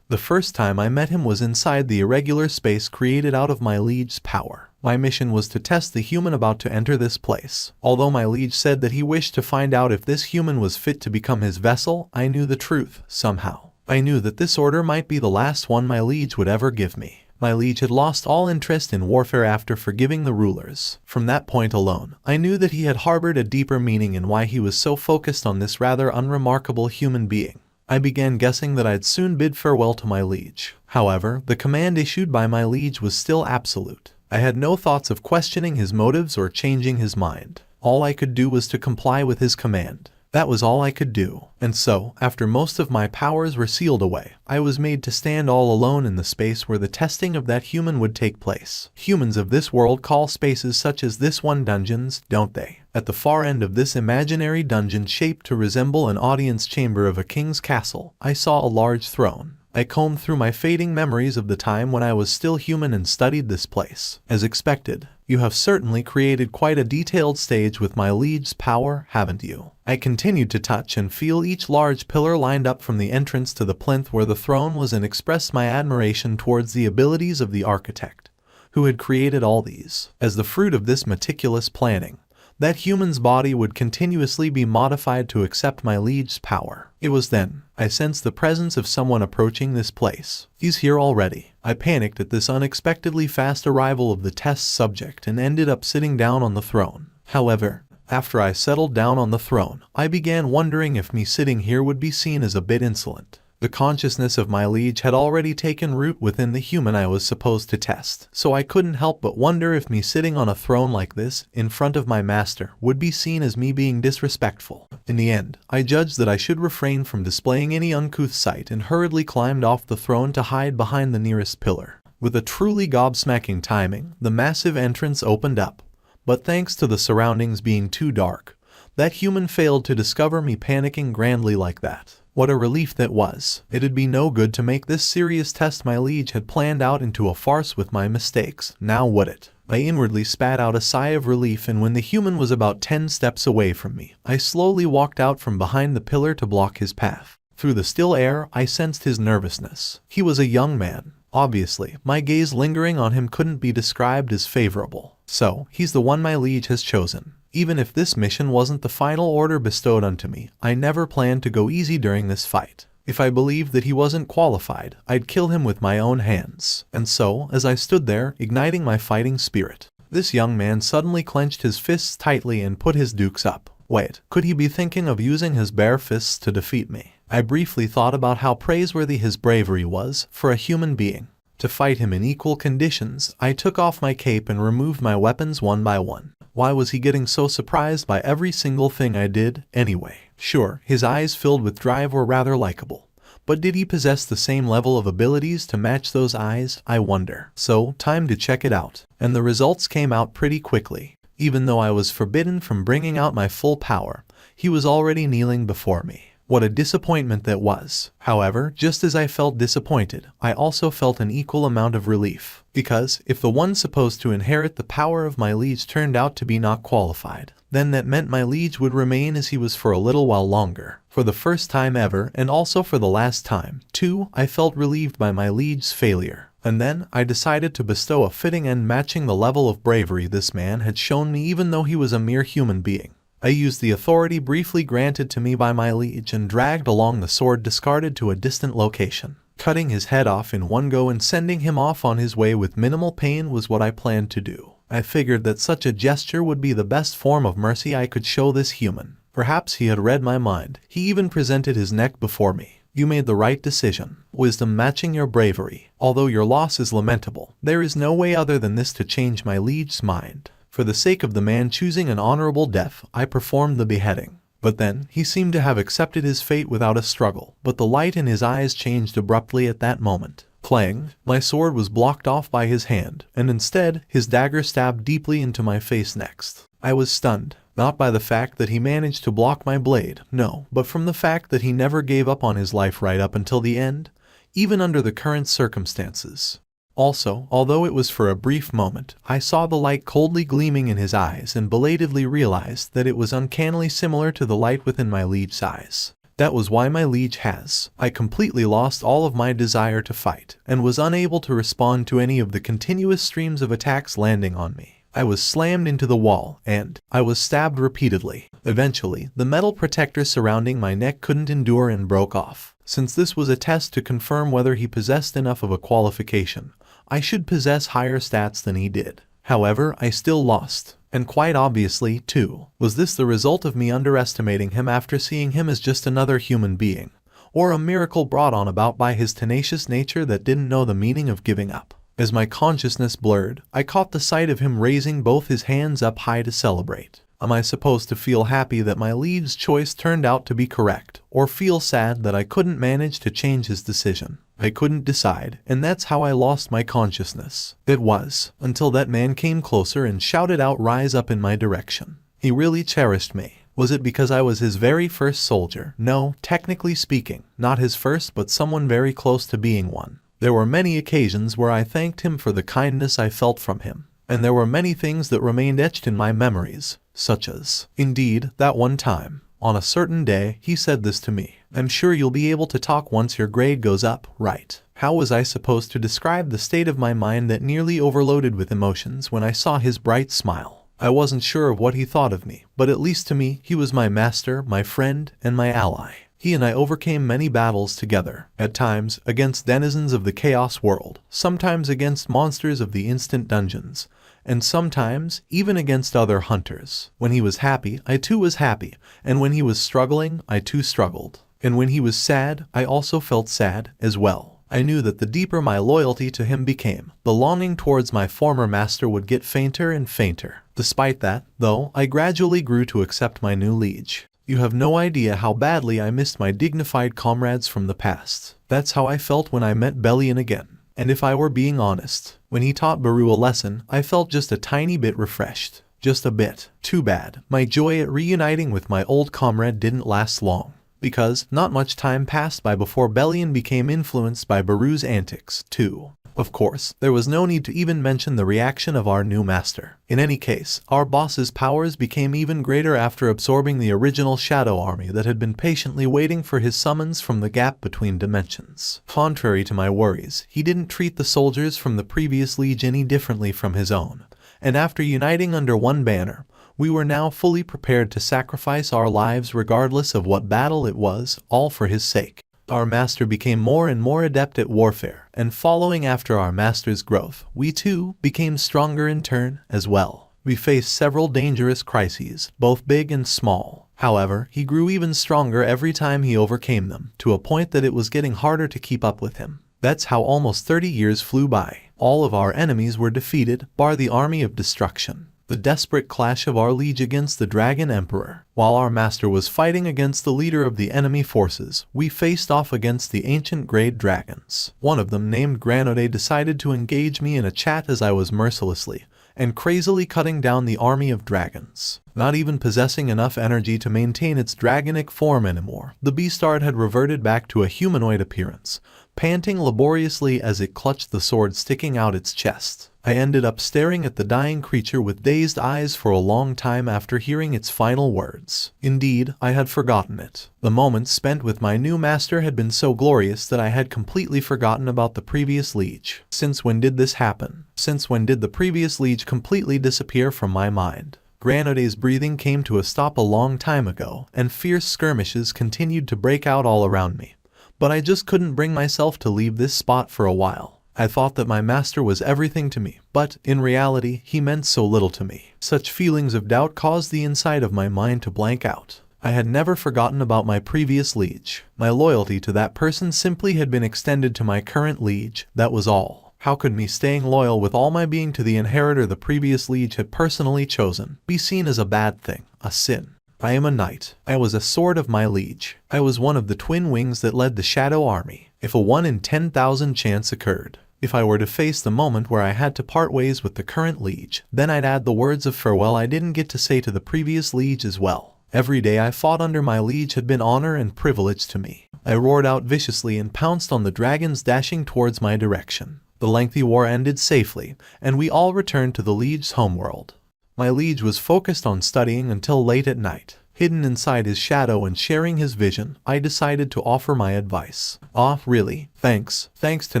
The first time I met him was inside the irregular space created out of my liege's power. My mission was to test the human about to enter this place. Although my liege said that he wished to find out if this human was fit to become his vessel, I knew the truth, somehow. I knew that this order might be the last one my liege would ever give me. My liege had lost all interest in warfare after forgiving the rulers. From that point alone, I knew that he had harbored a deeper meaning in why he was so focused on this rather unremarkable human being. I began guessing that I'd soon bid farewell to my liege. However, the command issued by my liege was still absolute. I had no thoughts of questioning his motives or changing his mind. All I could do was to comply with his command. That was all I could do. And so, after most of my powers were sealed away, I was made to stand all alone in the space where the testing of that human would take place. Humans of this world call spaces such as this one dungeons, don't they? At the far end of this imaginary dungeon shaped to resemble an audience chamber of a king's castle, I saw a large throne. I combed through my fading memories of the time when I was still human and studied this place. As expected, you have certainly created quite a detailed stage with my liege's power, haven't you? I continued to touch and feel each large pillar lined up from the entrance to the plinth where the throne was and expressed my admiration towards the abilities of the architect, who had created all these. As the fruit of this meticulous planning, that human's body would continuously be modified to accept my liege's power. It was then I sensed the presence of someone approaching this place. He's here already. I panicked at this unexpectedly fast arrival of the test subject and ended up sitting down on the throne. However, after I settled down on the throne, I began wondering if me sitting here would be seen as a bit insolent. The consciousness of my liege had already taken root within the human I was supposed to test, so I couldn't help but wonder if me sitting on a throne like this, in front of my master, would be seen as me being disrespectful. In the end, I judged that I should refrain from displaying any uncouth sight and hurriedly climbed off the throne to hide behind the nearest pillar. With a truly gobsmacking timing, the massive entrance opened up, but thanks to the surroundings being too dark, that human failed to discover me panicking grandly like that. What a relief that was. It'd be no good to make this serious test my liege had planned out into a farce with my mistakes, now would it? I inwardly spat out a sigh of relief, and when the human was about 10 steps away from me, I slowly walked out from behind the pillar to block his path. Through the still air, I sensed his nervousness. He was a young man. Obviously, my gaze lingering on him couldn't be described as favorable. So, he's the one my liege has chosen. Even if this mission wasn't the final order bestowed unto me, I never planned to go easy during this fight. If I believed that he wasn't qualified, I'd kill him with my own hands. And so, as I stood there, igniting my fighting spirit, this young man suddenly clenched his fists tightly and put his dukes up. Wait, could he be thinking of using his bare fists to defeat me? I briefly thought about how praiseworthy his bravery was for a human being. To fight him in equal conditions, I took off my cape and removed my weapons one by one. Why was he getting so surprised by every single thing I did, anyway? Sure, his eyes filled with drive were rather likable. But did he possess the same level of abilities to match those eyes, I wonder? So, time to check it out. And the results came out pretty quickly. Even though I was forbidden from bringing out my full power, he was already kneeling before me. What a disappointment that was. However, just as I felt disappointed, I also felt an equal amount of relief. Because, if the one supposed to inherit the power of my liege turned out to be not qualified, then that meant my liege would remain as he was for a little while longer. For the first time ever, and also for the last time, too, I felt relieved by my liege's failure. And then I decided to bestow a fitting end matching the level of bravery this man had shown me even though he was a mere human being. I used the authority briefly granted to me by my liege and dragged along the sword discarded to a distant location. Cutting his head off in one go and sending him off on his way with minimal pain was what I planned to do. I figured that such a gesture would be the best form of mercy I could show this human. Perhaps he had read my mind. He even presented his neck before me. You made the right decision. Wisdom matching your bravery. Although your loss is lamentable, there is no way other than this to change my liege's mind. For the sake of the man choosing an honorable death, I performed the beheading. But then, he seemed to have accepted his fate without a struggle, but the light in his eyes changed abruptly at that moment. Clang, my sword was blocked off by his hand, and instead, his dagger stabbed deeply into my face next. I was stunned. Not by the fact that he managed to block my blade, no, but from the fact that he never gave up on his life right up until the end, even under the current circumstances. Also, although it was for a brief moment, I saw the light coldly gleaming in his eyes and belatedly realized that it was uncannily similar to the light within my liege's eyes. That was why my liege has. I completely lost all of my desire to fight, and was unable to respond to any of the continuous streams of attacks landing on me. I was slammed into the wall, and I was stabbed repeatedly. Eventually, the metal protector surrounding my neck couldn't endure and broke off. Since this was a test to confirm whether he possessed enough of a qualification, I should possess higher stats than he did. However, I still lost. And quite obviously, too, was this the result of me underestimating him after seeing him as just another human being, or a miracle brought on about by his tenacious nature that didn't know the meaning of giving up? As my consciousness blurred, I caught the sight of him raising both his hands up high to celebrate. Am I supposed to feel happy that my liege's choice turned out to be correct, or feel sad that I couldn't manage to change his decision? I couldn't decide, and that's how I lost my consciousness. It was, until that man came closer and shouted out "Rise up" in my direction. He really cherished me. Was it because I was his very first soldier? No, technically speaking, not his first, but someone very close to being one. There were many occasions where I thanked him for the kindness I felt from him, and there were many things that remained etched in my memories, such as, indeed, that one time, on a certain day, he said this to me: "I'm sure you'll be able to talk once your grade goes up, right?" How was I supposed to describe the state of my mind that nearly overloaded with emotions when I saw his bright smile? I wasn't sure of what he thought of me, but at least to me, he was my master, my friend, and my ally. He and I overcame many battles together, at times against denizens of the Chaos World, sometimes against monsters of the Instant Dungeons, and sometimes even against other hunters. When he was happy, I too was happy, and when he was struggling, I too struggled. And when he was sad, I also felt sad as well. I knew that the deeper my loyalty to him became, the longing towards my former master would get fainter and fainter. Despite that, though, I gradually grew to accept my new liege. You have no idea how badly I missed my dignified comrades from the past. That's how I felt when I met Bellion again. And if I were being honest, when he taught Baru a lesson, I felt just a tiny bit refreshed. Just a bit. Too bad. My joy at reuniting with my old comrade didn't last long, because not much time passed by before Bellion became influenced by Baru's antics, too. Of course, there was no need to even mention the reaction of our new master. In any case, our boss's powers became even greater after absorbing the original shadow army that had been patiently waiting for his summons from the gap between dimensions. Contrary to my worries, he didn't treat the soldiers from the previous liege any differently from his own, and after uniting under one banner, we were now fully prepared to sacrifice our lives regardless of what battle it was, all for his sake. Our master became more and more adept at warfare, and following after our master's growth, we too became stronger in turn as well. We faced several dangerous crises, both big and small. However, he grew even stronger every time he overcame them, to a point that it was getting harder to keep up with him. That's how almost 30 years flew by. All of our enemies were defeated, bar the army of destruction. The desperate clash of our liege against the Dragon Emperor. While our master was fighting against the leader of the enemy forces, we faced off against the ancient Great Dragons. One of them, named Granode, decided to engage me in a chat as I was mercilessly and crazily cutting down the army of dragons. Not even possessing enough energy to maintain its dragonic form anymore, the beastard had reverted back to a humanoid appearance, panting laboriously as it clutched the sword sticking out its chest. I ended up staring at the dying creature with dazed eyes for a long time after hearing its final words. Indeed, I had forgotten it. The moments spent with my new master had been so glorious that I had completely forgotten about the previous liege. Since when did this happen? Since when did the previous liege completely disappear from my mind? Granada's breathing came to a stop a long time ago, and fierce skirmishes continued to break out all around me. But I just couldn't bring myself to leave this spot for a while. I thought that my master was everything to me, but in reality, he meant so little to me. Such feelings of doubt caused the inside of my mind to blank out. I had never forgotten about my previous liege. My loyalty to that person simply had been extended to my current liege, that was all. How could me staying loyal with all my being to the inheritor the previous liege had personally chosen be seen as a bad thing, a sin? I am a knight. I was a sword of my liege. I was one of the twin wings that led the Shadow Army. If a 1 in 10,000 chance occurred, if I were to face the moment where I had to part ways with the current liege, then I'd add the words of farewell I didn't get to say to the previous liege as well. Every day I fought under my liege had been honor and privilege to me. I roared out viciously and pounced on the dragons dashing towards my direction. The lengthy war ended safely, and we all returned to the liege's homeworld. My liege was focused on studying until late at night. Hidden inside his shadow and sharing his vision, I decided to offer my advice. Really? Thanks. Thanks to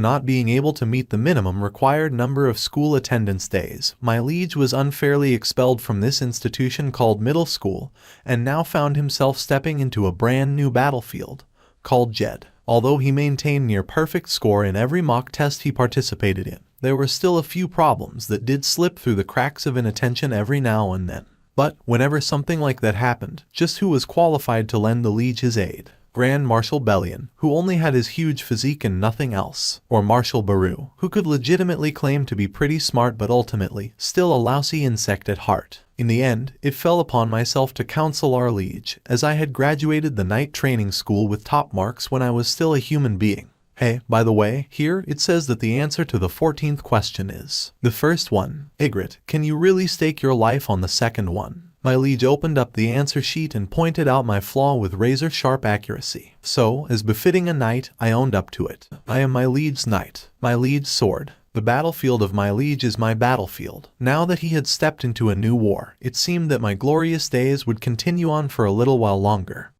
not being able to meet the minimum required number of school attendance days, my liege was unfairly expelled from this institution called middle school, and now found himself stepping into a brand new battlefield, called Jed. Although he maintained near perfect score in every mock test he participated in, there were still a few problems that did slip through the cracks of inattention every now and then. But whenever something like that happened, just who was qualified to lend the liege his aid? Grand Marshal Bellion, who only had his huge physique and nothing else, or Marshal Baru, who could legitimately claim to be pretty smart but ultimately still a lousy insect at heart. In the end, it fell upon myself to counsel our liege, as I had graduated the knight training school with top marks when I was still a human being. Hey, by the way, here it says that the answer to the 14th question is the first one. Ygritte, can you really stake your life on the second one? My liege opened up the answer sheet and pointed out my flaw with razor-sharp accuracy. So, as befitting a knight, I owned up to it. I am my liege's knight, my liege's sword. The battlefield of my liege is my battlefield. Now that he had stepped into a new war, it seemed that my glorious days would continue on for a little while longer.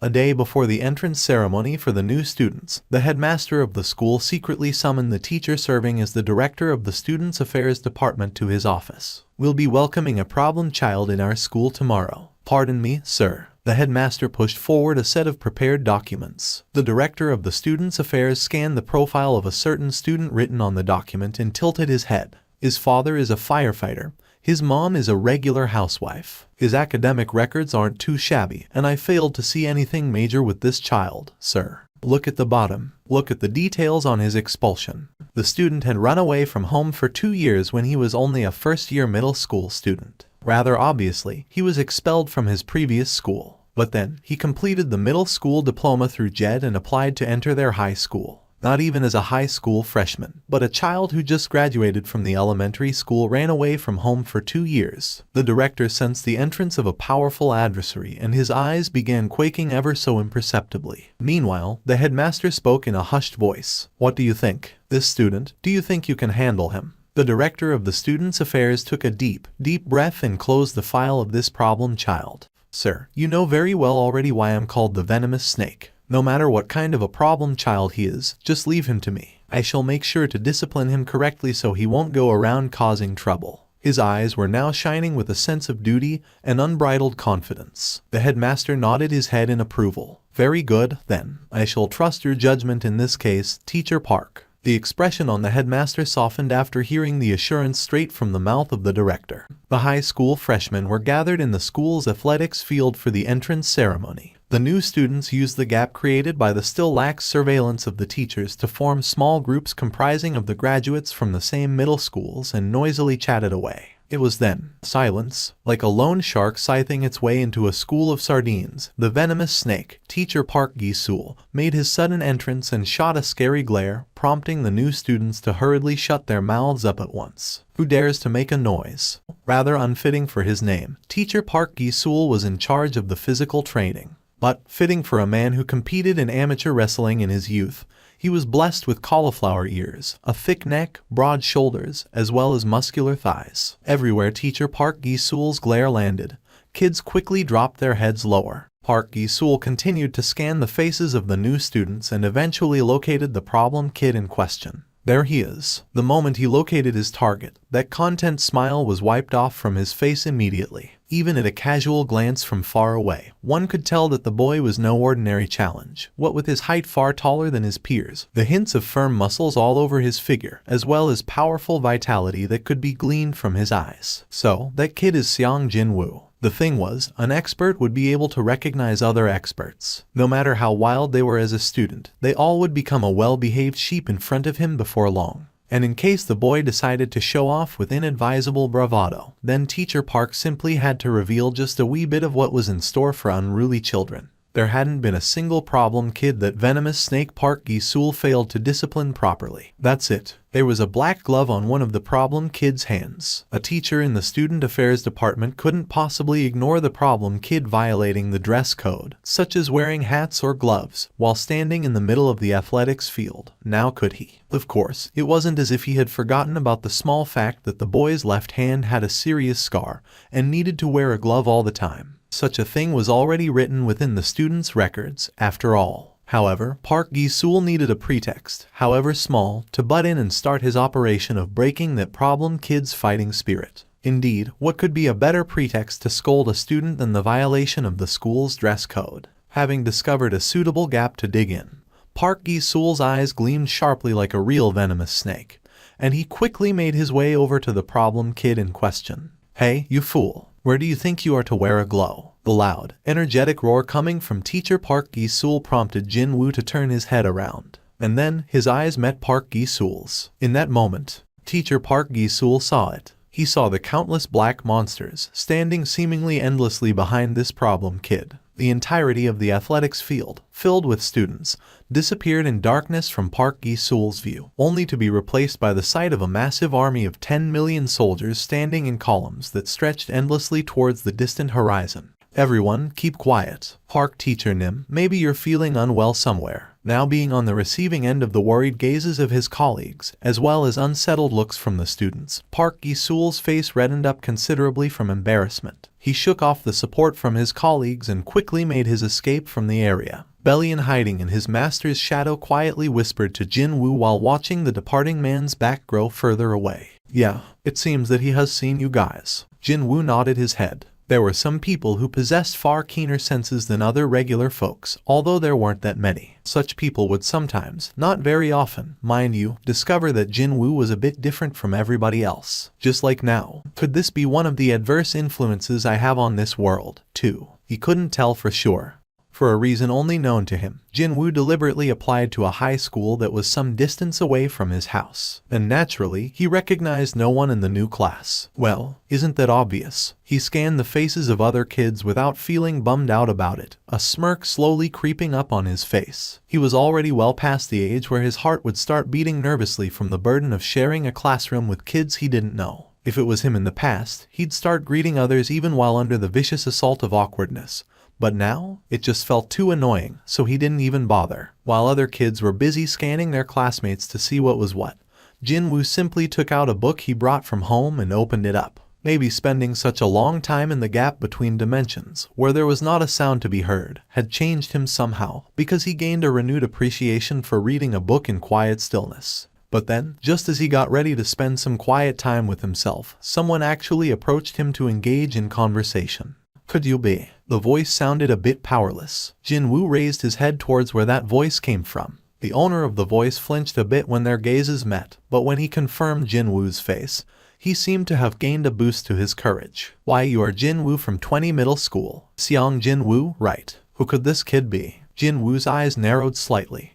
A day before the entrance ceremony for the new students, the headmaster of the school secretly summoned the teacher serving as the director of the Students' Affairs Department to his office. We'll be welcoming a problem child in our school tomorrow. Pardon me, sir. The headmaster pushed forward a set of prepared documents. The director of the Students' Affairs scanned the profile of a certain student written on the document and tilted his head. His father is a firefighter. His mom is a regular housewife. His academic records aren't too shabby, and I failed to see anything major with this child, sir. Look at the bottom. Look at the details on his expulsion. The student had run away from home for 2 years when he was only a first-year middle school student. Rather obviously, he was expelled from his previous school. But then, he completed the middle school diploma through JED and applied to enter their high school. Not even as a high school freshman, but a child who just graduated from the elementary school ran away from home for 2 years. The director sensed the entrance of a powerful adversary and his eyes began quaking ever so imperceptibly. Meanwhile, the headmaster spoke in a hushed voice. What do you think? This student, do you think you can handle him? The director of the Students' Affairs took a deep breath and closed the file of this problem child. Sir, you know very well already why I'm called the venomous snake. No matter what kind of a problem child he is, just leave him to me. I shall make sure to discipline him correctly so he won't go around causing trouble. His eyes were now shining with a sense of duty and unbridled confidence. The headmaster nodded his head in approval. Very good, then. I shall trust your judgment in this case, Teacher Park. The expression on the headmaster softened after hearing the assurance straight from the mouth of the director. The high school freshmen were gathered in the school's athletics field for the entrance ceremony. The new students used the gap created by the still lax surveillance of the teachers to form small groups comprising of the graduates from the same middle schools and noisily chatted away. It was then silence, like a lone shark scything its way into a school of sardines. The venomous snake, Teacher Park Gi-sul, made his sudden entrance and shot a scary glare, prompting the new students to hurriedly shut their mouths up at once. Who dares to make a noise? Rather unfitting for his name, Teacher Park Gi-sul was in charge of the physical training. But, fitting for a man who competed in amateur wrestling in his youth, He was blessed with cauliflower ears, a thick neck, broad shoulders, as well as muscular thighs. Everywhere teacher Park Gi-sul's glare landed, kids quickly dropped their heads lower. Park Gi-sul continued to scan the faces of the new students and eventually located the problem kid in question. There he is. The moment he located his target, that content smile was wiped off from his face immediately. Even at a casual glance from far away, one could tell that the boy was no ordinary challenge. What with his height far taller than his peers, the hints of firm muscles all over his figure, as well as powerful vitality that could be gleaned from his eyes. So, that kid is Jinwoo. The thing was, an expert would be able to recognize other experts. No matter how wild they were as a student, they all would become a well-behaved sheep in front of him before long. And in case the boy decided to show off with inadvisable bravado, then teacher Park simply had to reveal just a wee bit of what was in store for unruly children. There hadn't been a single problem kid that venomous snake Park Gi-sul failed to discipline properly. That's it. There was a black glove on one of the problem kid's hands. A teacher in the student affairs department couldn't possibly ignore the problem kid violating the dress code, such as wearing hats or gloves, while standing in the middle of the athletics field. Now could he? Of course, it wasn't as if he had forgotten about the small fact that the boy's left hand had a serious scar and needed to wear a glove all the time. Such a thing was already written within the student's records, after all. However, Park Gi-sul needed a pretext, however small, to butt in and start his operation of breaking that problem kid's fighting spirit. Indeed, what could be a better pretext to scold a student than the violation of the school's dress code? Having discovered a suitable gap to dig in, Park Gi-sul's eyes gleamed sharply like a real venomous snake, and he quickly made his way over to the problem kid in question. "Hey, you fool! Where do you think you are to wear a glove?" The loud, energetic roar coming from teacher Park Gi-sul prompted Jinwoo to turn his head around. And then, his eyes met Park Gi-sul's. In that moment, teacher Park Gi-sul saw it. He saw the countless black monsters standing seemingly endlessly behind this problem kid. The entirety of the athletics field, filled with students, disappeared in darkness from Park Gi-sul's view, only to be replaced by the sight of a massive army of 10 million soldiers standing in columns that stretched endlessly towards the distant horizon. "Everyone, keep quiet. Park teacher Nim, maybe you're feeling unwell somewhere." Now being on the receiving end of the worried gazes of his colleagues, as well as unsettled looks from the students, Park Gi-sul's face reddened up considerably from embarrassment. He shook off the support from his colleagues and quickly made his escape from the area. Belly in hiding in his master's shadow quietly whispered to Jinwoo while watching the departing man's back grow further away. "Yeah, it seems that he has seen you guys." Jinwoo nodded his head. There were some people who possessed far keener senses than other regular folks, although there weren't that many. Such people would sometimes, not very often, mind you, discover that Jinwoo was a bit different from everybody else. Just like now. Could this be one of the adverse influences I have on this world, too? He couldn't tell for sure. For a reason only known to him, Jinwoo deliberately applied to a high school that was some distance away from his house. And naturally, he recognized no one in the new class. Well, isn't that obvious? He scanned the faces of other kids without feeling bummed out about it, a smirk slowly creeping up on his face. He was already well past the age where his heart would start beating nervously from the burden of sharing a classroom with kids he didn't know. If it was him in the past, he'd start greeting others even while under the vicious assault of awkwardness. But now, it just felt too annoying, so he didn't even bother. While other kids were busy scanning their classmates to see what was what, Jinwoo simply took out a book he brought from home and opened it up. Maybe spending such a long time in the gap between dimensions, where there was not a sound to be heard, had changed him somehow, because he gained a renewed appreciation for reading a book in quiet stillness. But then, just as he got ready to spend some quiet time with himself, someone actually approached him to engage in conversation. "Could you be?" The voice sounded a bit powerless. Jinwoo raised his head towards where that voice came from. The owner of the voice flinched a bit when their gazes met, but when he confirmed Jinwoo's face, he seemed to have gained a boost to his courage. "Why, you are Jinwoo from 20 middle school. Seong Jinwoo, right? Who could this kid be?" Jinwoo's eyes narrowed slightly.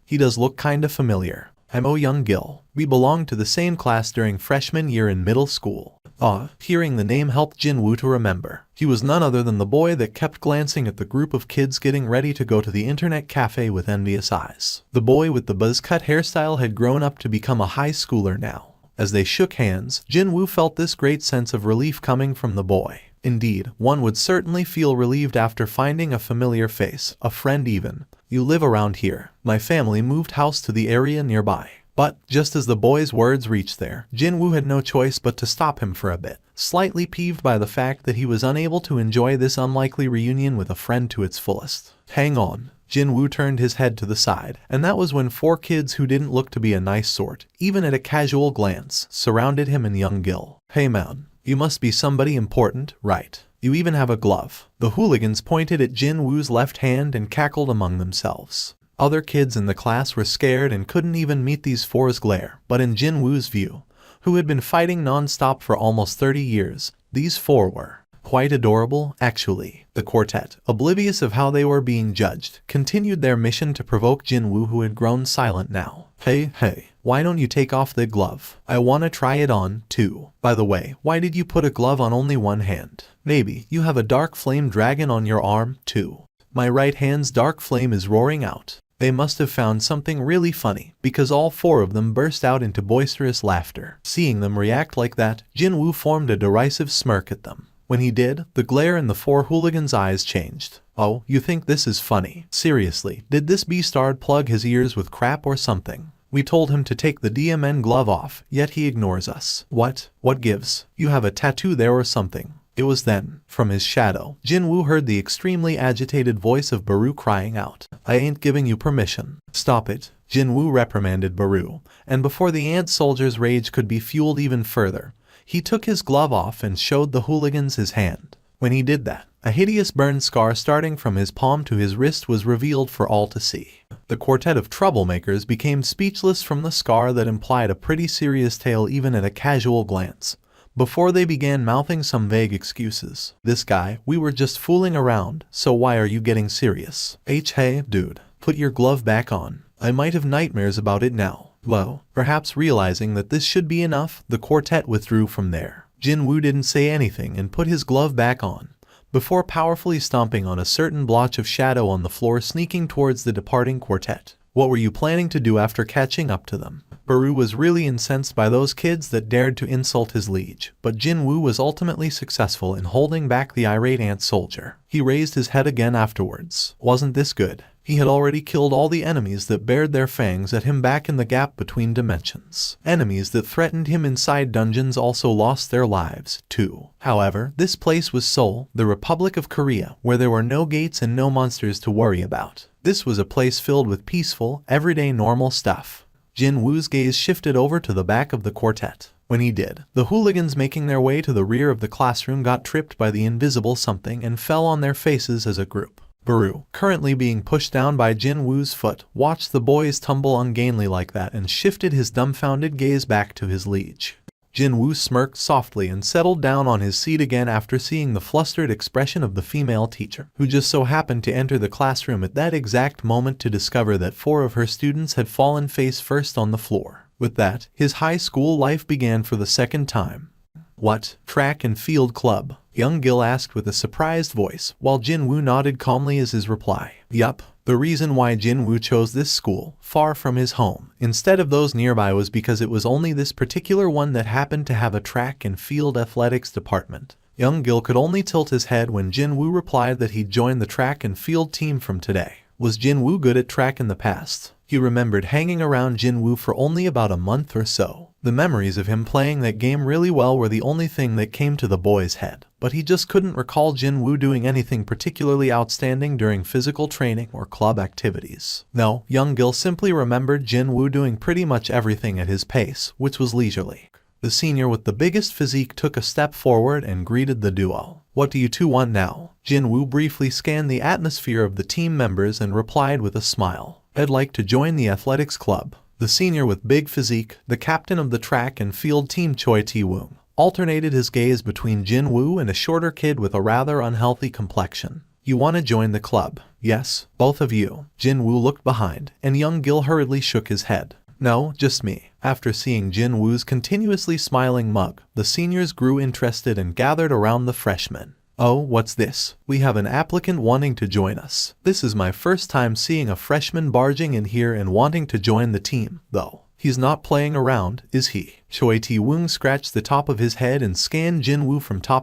He does look kinda familiar. "I'm Oh Young Gil. We belonged to the same class during freshman year in middle school." Hearing the name helped Jinwoo to remember. He was none other than the boy that kept glancing at the group of kids getting ready to go to the internet cafe with envious eyes. The boy with the buzz-cut hairstyle had grown up to become a high schooler now. As they shook hands, Jinwoo felt this great sense of relief coming from the boy. Indeed, one would certainly feel relieved after finding a familiar face, a friend even, You live around here. My family moved house to the area nearby. But, just as the boy's words reached there, Jinwoo had no choice but to stop him for a bit, slightly peeved by the fact that he was unable to enjoy this unlikely reunion with a friend to its fullest. Hang on. Jinwoo turned his head to the side, and that was when 4 kids who didn't look to be a nice sort, even at a casual glance, surrounded him and young Gil. Hey man, you must be somebody important, right? You even have a glove. The hooligans pointed at Jinwoo's left hand and cackled among themselves. Other kids in the class were scared and couldn't even meet these 4's glare, but in Jinwoo's view, who had been fighting non-stop for almost 30 years, these 4 were quite adorable, actually. The quartet, oblivious of how they were being judged, continued their mission to provoke Jinwoo, who had grown silent now. Hey, why don't you take off the glove? I wanna try it on, too. By the way, why did you put a glove on only one hand? Maybe you have a dark flame dragon on your arm, too. My right hand's dark flame is roaring out. They must have found something really funny, because all 4 of them burst out into boisterous laughter. Seeing them react like that, Jinwoo formed a derisive smirk at them. When he did, the glare in the 4 hooligans' eyes changed. Oh, you think this is funny? Seriously, did this beastard plug his ears with crap or something? We told him to take the DMN glove off, yet he ignores us. What? What gives? You have a tattoo there or something? It was then, from his shadow, Jinwoo heard the extremely agitated voice of Baru crying out, I ain't giving you permission. Stop it. Jinwoo reprimanded Baru, and before the ant soldier's rage could be fueled even further, he took his glove off and showed the hooligans his hand. When he did that, a hideous burn scar starting from his palm to his wrist was revealed for all to see. The quartet of troublemakers became speechless from the scar that implied a pretty serious tale even at a casual glance, before they began mouthing some vague excuses. This guy, we were just fooling around, so why are you getting serious? Hey, dude, put your glove back on. I might have nightmares about it now. Well, perhaps realizing that this should be enough, the quartet withdrew from there. Jinwoo didn't say anything and put his glove back on, before powerfully stomping on a certain blotch of shadow on the floor, sneaking towards the departing quartet. What were you planning to do after catching up to them? Baru was really incensed by those kids that dared to insult his liege, but Jinwoo was ultimately successful in holding back the irate ant soldier. He raised his head again afterwards. Wasn't this good? He had already killed all the enemies that bared their fangs at him back in the gap between dimensions. Enemies that threatened him inside dungeons also lost their lives, too. However, this place was Seoul, the Republic of Korea, where there were no gates and no monsters to worry about. This was a place filled with peaceful, everyday normal stuff. Jinwoo's gaze shifted over to the back of the quartet. When he did, the hooligans making their way to the rear of the classroom got tripped by the invisible something and fell on their faces as a group. Baru, currently being pushed down by Jinwoo's foot, watched the boys tumble ungainly like that and shifted his dumbfounded gaze back to his liege. Jinwoo smirked softly and settled down on his seat again after seeing the flustered expression of the female teacher, who just so happened to enter the classroom at that exact moment to discover that 4 of her students had fallen face first on the floor. With that, his high school life began for the second time. What? Track and field club? Young Gil asked with a surprised voice, while Jinwoo nodded calmly as his reply. Yup. The reason why Jinwoo chose this school, far from his home, instead of those nearby was because it was only this particular one that happened to have a track and field athletics department. Young Gil could only tilt his head when Jinwoo replied that he'd joined the track and field team from today. Was Jinwoo good at track in the past? He remembered hanging around Jinwoo for only about a month or so. The memories of him playing that game really well were the only thing that came to the boy's head, but he just couldn't recall Jinwoo doing anything particularly outstanding during physical training or club activities. No, young Gil simply remembered Jinwoo doing pretty much everything at his pace, which was leisurely. The senior with the biggest physique took a step forward and greeted the duo. What do you two want now? Jinwoo briefly scanned the atmosphere of the team members and replied with a smile. I'd like to join the athletics club. The senior with big physique, the captain of the track and field team Choi Tae-woong, alternated his gaze between Jinwoo and a shorter kid with a rather unhealthy complexion. You want to join the club? Yes, both of you. Jinwoo looked behind, and young Gil hurriedly shook his head. No, just me. After seeing Jinwoo's continuously smiling mug, the seniors grew interested and gathered around the freshmen. Oh, what's this? We have an applicant wanting to join us. This is my first time seeing a freshman barging in here and wanting to join the team, though. He's not playing around, is he? Choi Tae-woong scratched the top of his head and scanned Jinwoo from top